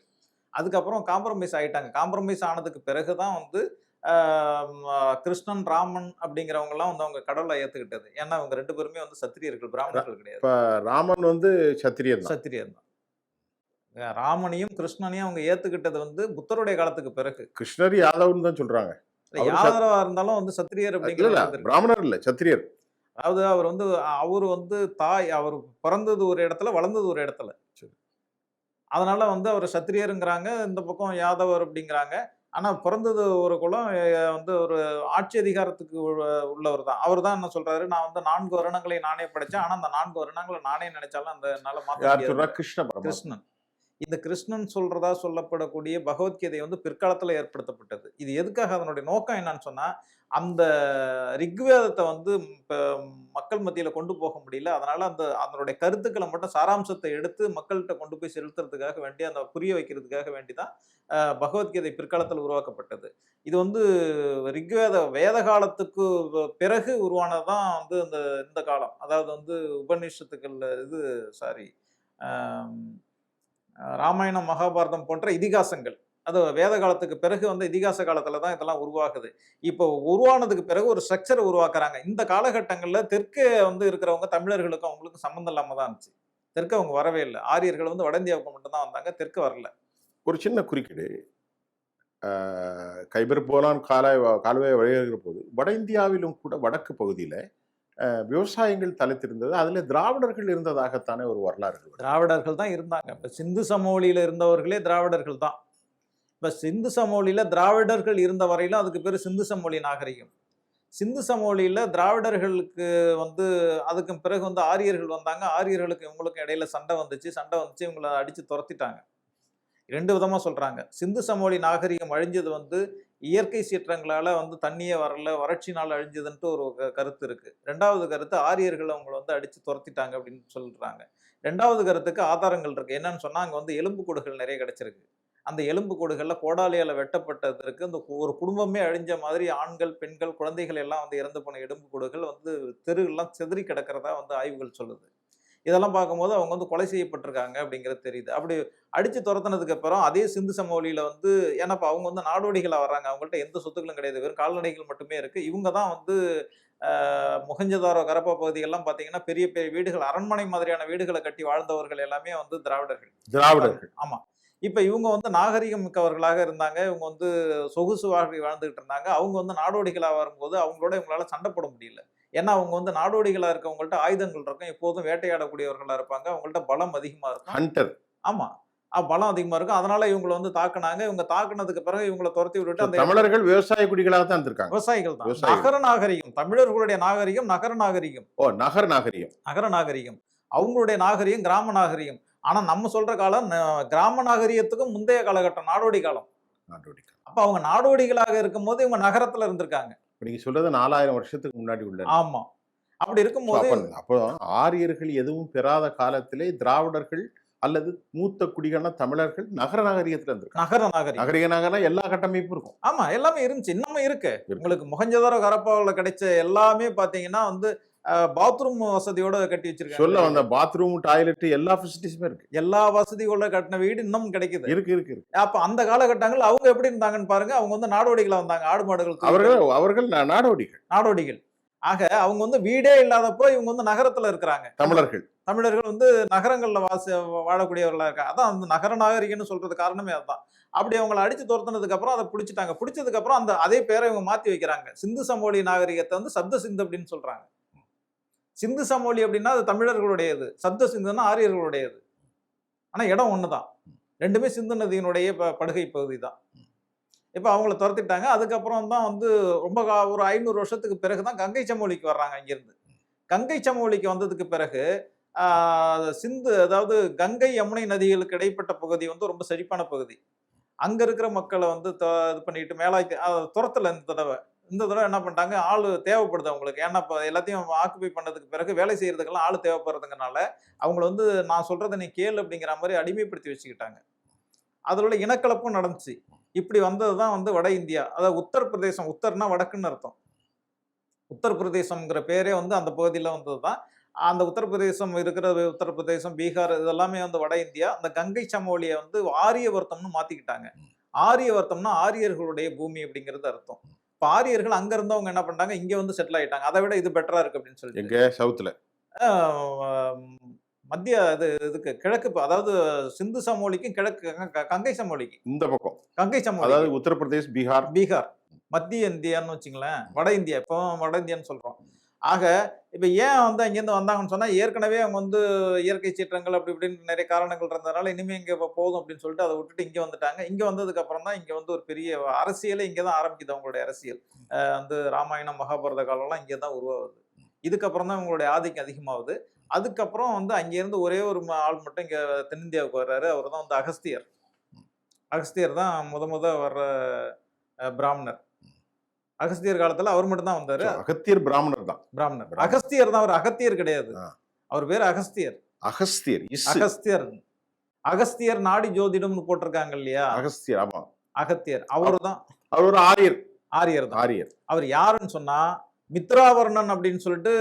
அதுக்கப்புறம் காம்ப்ரமைஸ் ஆயிட்டாங்க. காம்ப்ரமைஸ் ஆனதுக்கு பிறகுதான் வந்து கிருஷ்ணன், ராமன் அப்படிங்கிறவங்க எல்லாம் வந்து அவங்க கடவுளை ஏத்துக்கிட்டது. ஏன்னா அவங்க 2 பேருமே வந்து சத்திரியர்கள், பிராமணர்கள் கிடையாது. ராமன் வந்து சத்திரியர் தான். ராமனையும் கிருஷ்ணனையும் அவங்க ஏத்துக்கிட்டது வந்து புத்தருடைய காலத்துக்கு பிறகு. கிருஷ்ணர் யாதவ்னு தான் சொல்றாங்க. யாதவா இருந்தாலும் வந்து சத்திரியர் அப்படிங்கிறது பிராமணர் இல்ல, சத்திரியர். அதாவது அவரு வந்து அவர் பிறந்தது ஒரு இடத்துல, வளர்ந்தது ஒரு இடத்துல. அதனால வந்து அவர் சத்திரியருங்கிறாங்க, இந்த பக்கம் யாதவர் அப்படிங்கிறாங்க. ஆனா பிறந்தது ஒரு குலம், வந்து ஒரு ஆட்சி அதிகாரத்துக்கு உள்ளவர் தான். அவர் தான் என்ன சொல்றாரு, நான் வந்து 4 வருணங்களை நானே படைச்சேன். ஆனா அந்த 4 வருணங்களை நானே நினைச்சாலும் அந்த என்னால மாத்த முடியாது. கிருஷ்ணன். இந்த கிருஷ்ணன் சொல்றதா சொல்லப்படக்கூடிய பகவத்கீதை வந்து பிற்காலத்துல ஏற்படுத்தப்பட்டது. இது எதுக்காக, அதனுடைய நோக்கம் என்னன்னு சொன்னா, அந்த ரிக்வேதத்தை வந்து மக்கள் மத்தியில கொண்டு போக முடியல. அதனால அதனுடைய கருத்துக்களை மட்டும் சாராம்சத்தை எடுத்து மக்கள்கிட்ட கொண்டு போய் செலுத்துறதுக்காக வேண்டி, அந்த புரிய வைக்கிறதுக்காக வேண்டி தான் பகவத்கீதை பிற்காலத்தில் உருவாக்கப்பட்டது. இது வந்து வேத காலத்துக்கு பிறகு உருவானதுதான் வந்து இந்த காலம். அதாவது வந்து உபநிஷத்துக்கள்ல இது சாரி ராமாயணம், மகாபாரதம் போன்ற இதிகாசங்கள், அது வேத காலத்துக்கு பிறகு வந்து இதிகாச காலத்துல தான் இதெல்லாம் உருவாகுது. இப்போ உருவானதுக்கு பிறகு ஒரு ஸ்ட்ரக்சர் உருவாக்குறாங்க. இந்த காலகட்டங்கள்ல தெற்கே வந்து இருக்கிறவங்க தமிழர்களுக்கும் அவங்களுக்கும் சம்பந்தம் இல்லாம தான் இருந்துச்சு. தெற்கு அவங்க வரவே இல்லை. ஆரியர்கள் வந்து வட இந்தியாவுக்கு மட்டும் தான் வந்தாங்க, தெற்கு வரல. ஒரு சின்ன குறுக்கீடு, கைபர் போலான் கால்வாய் வழியாகிற போது வட இந்தியாவிலும் கூட வடக்கு பகுதியில் விவசாயங்கள் தலைத்திருந்தது. அதுல திராவிடர்கள் இருந்ததாகத்தானே ஒரு வரலாறு. திராவிடர்கள் தான் இருந்தாங்க. இப்ப சிந்து சமவெளியில இருந்தவர்களே திராவிடர்கள் தான். இப்ப சிந்து சமவெளியில திராவிடர்கள் இருந்த வரையிலும் அதுக்கு பேரு சிந்து சமவெளி நாகரிகம். சிந்து சமவெளியில திராவிடர்களுக்கு வந்து அதுக்கு பிறகு வந்து ஆரியர்கள் வந்தாங்க. ஆரியர்களுக்கு இவங்களுக்கும் இடையில சண்டை வந்துச்சு. இவங்களை அடிச்சு துரத்திட்டாங்க. 2 விதமா சொல்றாங்க. சிந்து சமவெளி நாகரிகம் அழிஞ்சது வந்து இயற்கை சீற்றங்களால வந்து தண்ணியே வரல, வறட்சினால அழிஞ்சதுன்ட்டு ஒரு கருத்து இருக்கு. 2வது கருத்து ஆரியர்கள் அவங்களை வந்து அடிச்சு துரத்திட்டாங்க அப்படின்னு சொல்றாங்க. 2வது கருத்துக்கு ஆதாரங்கள் இருக்கு. என்னன்னு சொன்னா, அங்க வந்து எலும்பு கூடுகள் நிறைய கிடைச்சிருக்கு. அந்த எலும்பு கூடுகள்ல கோடாலியால வெட்டப்பட்டதற்கு அந்த ஒரு குடும்பமே அழிஞ்ச மாதிரி ஆண்கள், பெண்கள், குழந்தைகள் எல்லாம் வந்து இறந்து போன எலும்பு கூடுகள் வந்து தெருவெல்லாம் சிதறி கிடக்கிறதா வந்து ஆய்வுகள் சொல்லுது. இதெல்லாம் பார்க்கும்போது அவங்க வந்து கொலை செய்யப்பட்டிருக்காங்க அப்படிங்கிறது தெரியுது. அப்படி அடிச்சு துரத்துனதுக்கு அப்புறம் அதே சிந்து சமவெளியில வந்து, ஏன்னா அவங்க வந்து நாடோடிகளா வர்றாங்க, அவங்கள்ட்ட எந்த சொத்துக்களும் கிடையாது, வெறும் கால்நடைகள் மட்டுமே இருக்கு. இவங்க தான் வந்து மொஹஞ்சதாரோ, கரப்பா பகுதிகள்லாம் பார்த்தீங்கன்னா பெரிய பெரிய வீடுகள், அரண்மனை மாதிரியான வீடுகளை கட்டி வாழ்ந்தவர்கள் எல்லாமே வந்து திராவிடர்கள். ஆமா. இப்ப இவங்க வந்து நாகரிகம் மிக்கவர்களாக இருந்தாங்க. இவங்க வந்து சொகுசு வாழ்க்கை வாழ்ந்துகிட்டு இருந்தாங்க. அவங்க வந்து நாடோடிகளா வரும்போது அவங்களோட இவங்களால சண்டை போட முடியல. ஏன்னா அவங்க வந்து நாடோடிகளா இருக்கவங்கள்ட்ட ஆயுதங்கள் இருக்கும், எப்போதும் வேட்டையாடக்கூடியவர்களா இருப்பாங்க, அவங்கள்ட்ட பலம் அதிகமா இருக்கும். ஹண்டர். ஆமா, பலம் அதிகமா இருக்கும். அதனால இவங்களை வந்து தாக்குனாங்க. இவங்க தாக்குனதுக்கு பிறகு இவங்களை துரத்தி விட்டுட்டு அந்த தமிழர்கள் விவசாய குடிகளாக தான் இருந்திருக்காங்க. விவசாயிகள் தான். நகர நாகரிகம், தமிழர்களுடைய நாகரிகம் நகர நாகரிகம். நகர நாகரிகம், நகர நாகரிகம். அவங்களுடைய நாகரிகம் கிராம நாகரிகம். ஆனா நம்ம சொல்ற காலம் கிராம நாகரிகத்துக்கும் முந்தைய காலகட்டம், நாடோடி காலம். அப்ப அவங்க நாடோடிகளாக இருக்கும் போது இவங்க நகரத்துல இருந்திருக்காங்க. நீங்க சொல்றது 4000 வருஷத்துக்கு முன்னாடி உள்ள. ஆமா. அப்படி இருக்கும்போது அப்போ ஆரியர்கள் எதுவும் பெறாத காலத்திலே திராவிடர்கள் அல்லது மூத்த குடிகளான தமிழர்கள் நகர நாகரிகத்துல இருந்திருக்காங்க. நகர நாகரிகம், நகரிக நகரம் எல்லா கட்டமைப்பும் இருக்கும். ஆமா, எல்லாமே இருந்துச்சு, இன்னமும் இருக்கு. உங்களுக்கு மொஹஞ்சதாரோ, ஹரப்பாவுல கிடைச்ச எல்லாமே பாத்தீங்கன்னா வந்து பாத்ரூம் வசதியோட கட்டி வச்சிருக்காங்க. சொல்ல வந்த பாத்ரூம், டாய்லெட் எல்லா ஃபெசிலிட்டிஸுமே இருக்கு. எல்லா வசதியோட கட்டின வீடு இன்னமும் கிடைக்குது. இருக்கு. அப்ப அந்த காலகட்டங்கள் அவங்க எப்படி இருந்தாங்கன்னு பாருங்க. அவங்க வந்து நாடோடிகளா வந்தாங்க. ஆடு மாடுகள், அவர்கள் நாடோடிகள். ஆக அவங்க வந்து வீடே இல்லாதப்போ இவங்க வந்து நகரத்துல இருக்கிறாங்க. தமிழர்கள் வந்து நகரங்கள்ல வாழக்கூடியவர்களா இருக்காங்க. அதான் அந்த நகர நாகரிகம்னு சொல்றது காரணமே அதுதான். அப்படி அவங்களை அடிச்சு துரத்துனதுக்கு அப்புறம் அதை பிடிச்சிட்டாங்க. பிடிச்சதுக்கு அப்புறம் அந்த அதே பேரை இவங்க மாத்தி வைக்கிறாங்க. சிந்து சமவெளி நாகரிகத்தை வந்து சப்த சிந்து அப்படின்னு சொல்றாங்க. சிந்து சமவெளி அப்படின்னா அது தமிழர்களுடையது, சப்த சிந்துன்னா ஆரியர்களுடையது. ஆனா இடம் ஒண்ணுதான், ரெண்டுமே சிந்து நதியினுடைய படுகை பகுதி தான். இப்ப அவங்கள துரத்திட்டாங்க. அதுக்கப்புறம் தான் வந்து ரொம்ப ஒரு 500 வருஷத்துக்கு பிறகுதான் கங்கை சமவெளிக்கு வர்றாங்க. அங்கிருந்து கங்கை சமவெளிக்கு வந்ததுக்கு பிறகு சிந்து, அதாவது கங்கை யமுனை நதிகளுக்கு இடைப்பட்ட பகுதி வந்து ரொம்ப செழிப்பான பகுதி. அங்க இருக்கிற மக்களை வந்து இது பண்ணிட்டு மேலாக்கி துரத்தல. இந்த தடவை என்ன பண்ணிட்டாங்க, ஆளு தேவைப்படுது அவங்களுக்கு. ஏன்னா இப்போ எல்லாத்தையும் ஆக்குபை பண்ணதுக்கு பிறகு வேலை செய்யறதுக்கெல்லாம் ஆளு தேவைப்படுறதுங்கனால அவங்கள வந்து நான் சொல்றதை நீ கேளு அப்படிங்கிற மாதிரி அடிமைப்படுத்தி வச்சுக்கிட்டாங்க. அதோட இனக்கலப்பும் நடந்துச்சு. இப்படி வந்ததுதான் வந்து வட இந்தியா. அதாவது உத்தரப்பிரதேசம், உத்தர்னா வடக்குன்னு அர்த்தம். உத்தரப்பிரதேசம்ங்கிற பேரே வந்து அந்த பகுதியில வந்ததுதான். அந்த உத்தரப்பிரதேசம் இருக்கிற உத்தரப்பிரதேசம், பீகார் இதெல்லாமே வந்து வட இந்தியா. அந்த கங்கை சமவெளியை வந்து ஆரியவர்த்தம்னு மாத்திக்கிட்டாங்க. ஆரியவர்த்தம்னா ஆரியர்களுடைய பூமி அப்படிங்கிறது அர்த்தம். இப்ப ஆரியர்கள் அங்க இருந்தவங்க என்ன பண்ணாங்க, இங்க வந்து செட்டில் ஆயிட்டாங்க. அதை விட இது பெட்டரா இருக்கு அப்படின்னு சொல்லிட்டு எங்க சவுத்துல மத்திய இதுக்கு கிழக்கு, அதாவது சிந்து சமவெளிக்கும் கிழக்கு கங்கை சமவெளிக்கு இந்த பக்கம் கங்கை சமவெளி, அதாவது உத்தரப்பிரதேஷ், பீகார் மத்திய இந்தியான்னு வச்சுங்களேன். வட இந்தியா, இப்போ வட இந்தியான்னு சொல்றோம். ஆக இப்ப ஏன் வந்து அங்கிருந்து வந்தாங்கன்னு சொன்னா, ஏற்கனவே அவங்க வந்து இயற்கை சீற்றங்கள் அப்படி இப்படின்னு நிறைய காரணங்கள் இருந்ததுனால இனிமே இங்க போதும் அப்படின்னு சொல்லிட்டு அதை விட்டுட்டு இங்க வந்துட்டாங்க. இங்க வந்ததுக்கு அப்புறம் தான் இங்க வந்து ஒரு பெரிய அரசியலே இங்கதான் ஆரம்பிக்குது. அவங்களுடைய அரசியல் வந்து ராமாயணம், மகாபாரத காலம்லாம் இங்கதான் உருவாகுது. இதுக்கப்புறம் தான் இவங்களுடைய ஆதிக்கம் அதிகமாகுது. அதுக்கப்புறம் வந்து அங்கேருந்து ஒரே ஒரு ஆள் மட்டும் இங்கே தென்னிந்தியாவுக்கு வர்றாரு. அவர் தான் வந்து அகஸ்தியர். அகஸ்தியர் தான் முத வர்ற பிராமணர். அகஸ்தியர் காலத்துல அவர் மட்டும் தான் வந்தாரு. அகத்தியர் பிராமணர் தான். பிராமணர். அகஸ்தியர் தான், அவர் அகத்தியர் கிடையாது. அவர் பேர் அகஸ்தியர். அகஸ்தியர். அகஸ்தியர். அகஸ்தியர் நாடி ஜோதிடம்னு போட்டிருக்காங்க இல்லையா? அகஸ்தியர். ஆமா, அகத்தியர். அவரு தான். அவர் ஒரு ஆரியர். ஆரியர் தான். ஆரியர். அவர் யாருன்னு சொன்னா மித்ராவர்ணன் அப்படின்னு சொல்லிட்டு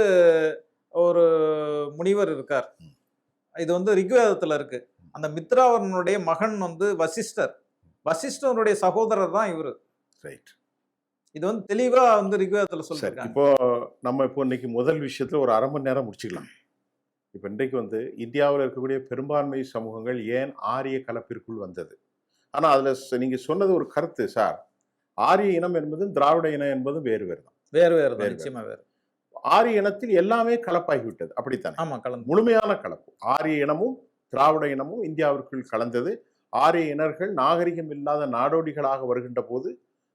ஒரு முனிவர் இருக்கார். இது வந்து ரிக்வேதத்துல இருக்கு. அந்த மித்ராவர்ணனுடைய மகன் வந்து வசிஷ்டர். வசிஷ்டருடைய சகோதரர் தான் இவரு. ரைட். இது வந்து தெளிவா வந்து ரிக்வேதத்துல சொல்லிருக்காங்க. இப்போ நம்ம இன்னைக்கு முதல் விஷயத்துல ஒரு 1/2 மணி நேரம் முடிச்சுக்கலாம். இப்போ இன்றைக்கு வந்து இந்தியாவில் இருக்கக்கூடிய பெரும்பான்மை சமூகங்கள் ஏன் ஆரிய கலப்பிற்குள் வந்தது? ஆனா அதுல நீங்க சொன்னது ஒரு கருத்து சார். ஆரிய இனம் என்பதும் திராவிட இனம் என்பதும் வேறு வேறு தான். வேறு தான், நிச்சயமா வேறு. ஆரிய இனத்தில் எல்லாமே கலப்பாகிவிட்டது, அப்படித்தானே? ஆமா, கலந்து. முழுமையான கலப்பு. ஆரிய இனமும் திராவிட இனமும் இந்தியாவிற்குள் கலந்தது. ஆரிய இனர்கள் நாகரிகம் இல்லாத நாடோடிகளாக வருகின்ற போது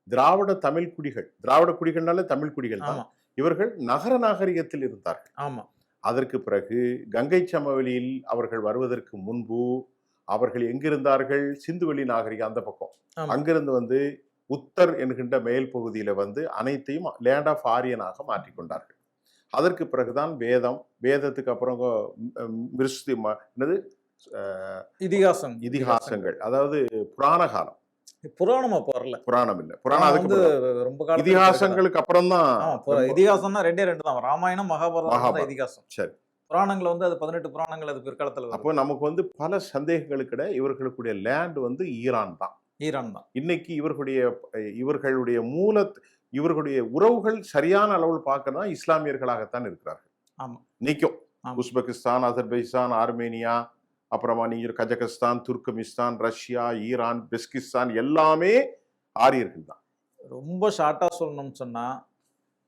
திராவிட தமிழ் குடிகள், திராவிட குடிகள்னாலே தமிழ் குடிகள் தான், இவர்கள் நகர நாகரிகத்தில் இருந்தார்கள். ஆமா. அதற்கு பிறகு கங்கை சமவெளியில் அவர்கள் வருவதற்கு முன்பு அவர்கள் எங்கிருந்தார்கள்? சிந்துவெளி நாகரிகம் அந்த பக்கம். அங்கிருந்து வந்து உத்தர் என்கின்ற மேல் பகுதியில வந்து அனைத்தையும் லேண்ட் ஆஃப் ஆரியனாக மாற்றிக்கொண்டார்கள். அதற்கு பிறகுதான் வேதத்துக்கு அப்புறம் என்னது இதிகாசங்கள், அதாவது புராண காலம். புராணமா போறல, புராணம் இல்ல, புராணம் அதுக்கு ரொம்ப காலம். இதிகாசங்களுக்கு அப்புறம் தான். இதிகாசம்னா 2 தான், ராமாயணம் மகாபாரதம் இதிகாசம். சரி. புராணங்கள் வந்து அது 18 புராணங்கள் அது பிற்காலத்துல. அப்போ நமக்கு வந்து பல சந்தேகங்களுக்கிட இவர்களுடைய லேண்ட் வந்து ஈரான் தான். இன்னைக்கு இவர்களுடைய இவர்களுடைய உறவுகள் சரியான அளவில் பார்க்கறதா இஸ்லாமியர்களாகத்தான் இருக்கிறார்கள். ஆமா, நிற்கும். உஸ்பெகிஸ்தான், அசர்பைஜான், ஆர்மேனியா, அப்புறமா நீங்க கஜகஸ்தான், துர்க்மெனிஸ்தான், ரஷ்யா, ஈரான், பெஸ்கிஸ்தான் எல்லாமே ஆரியர்கள் தான். ரொம்ப ஷார்ட்டா சொல்லணும்னு சொன்னா,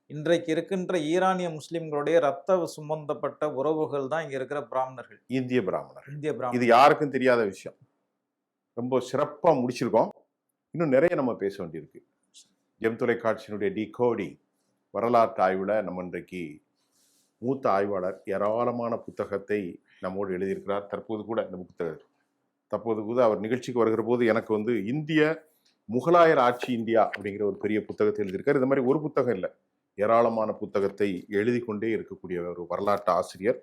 இன்றைக்கு இருக்கின்ற ஈரானிய முஸ்லிம்களுடைய ரத்த சுமந்தப்பட்ட உறவுகள் தான் இங்க இருக்கிற பிராமணர்கள். இந்திய பிராமணர்கள். இது யாருக்கும் தெரியாத விஷயம். ரொம்ப சிறப்பா முடிச்சிருக்கோம். இன்னும் நிறைய நம்ம பேச வேண்டியிருக்கு. ஜெம் தொலைக்காட்சியினுடைய டிகோடிங் வரலாற்று ஆய்வுல நம்ம இன்றைக்கு மூத்த ஆய்வாளர் ஏராளமான புத்தகத்தை நம்மோடு எழுதியிருக்கிறார். தற்போது கூட அவர் நிகழ்ச்சிக்கு வருகிற போது எனக்கு வந்து இந்திய முகலாயர் ஆட்சி இந்தியா அப்படிங்கிற ஒரு பெரிய புத்தகத்தை எழுதியிருக்கார். இந்த மாதிரி ஒரு புத்தகம் இல்லை, ஏராளமான புத்தகத்தை எழுதி கொண்டே இருக்கக்கூடிய ஒரு வரலாற்று ஆசிரியர்.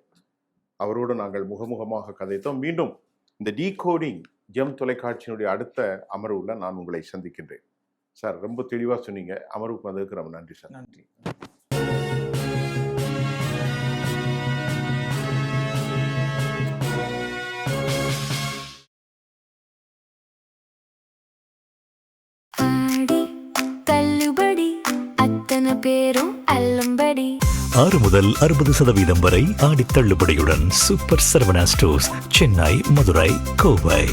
அவரோடு நாங்கள் முகமுகமாக கதைத்தோம். மீண்டும் இந்த டிகோடிங் ஜெம் தொலைக்காட்சியினுடைய அடுத்த அமர்வுல நான் உங்களை சந்திக்கின்றேன். சார், ரொம்ப தெளிவாக சொன்னீங்க. அமர்வுக்கு வந்ததுக்கு ரொம்ப நன்றி சார். நன்றி. பேரும் அல்லம்படி 6 முதல் 60% வரை ஆடி தள்ளுபடியுடன் சூப்பர் சரவணா ஸ்டோர்ஸ், சென்னை, மதுரை, கோவை.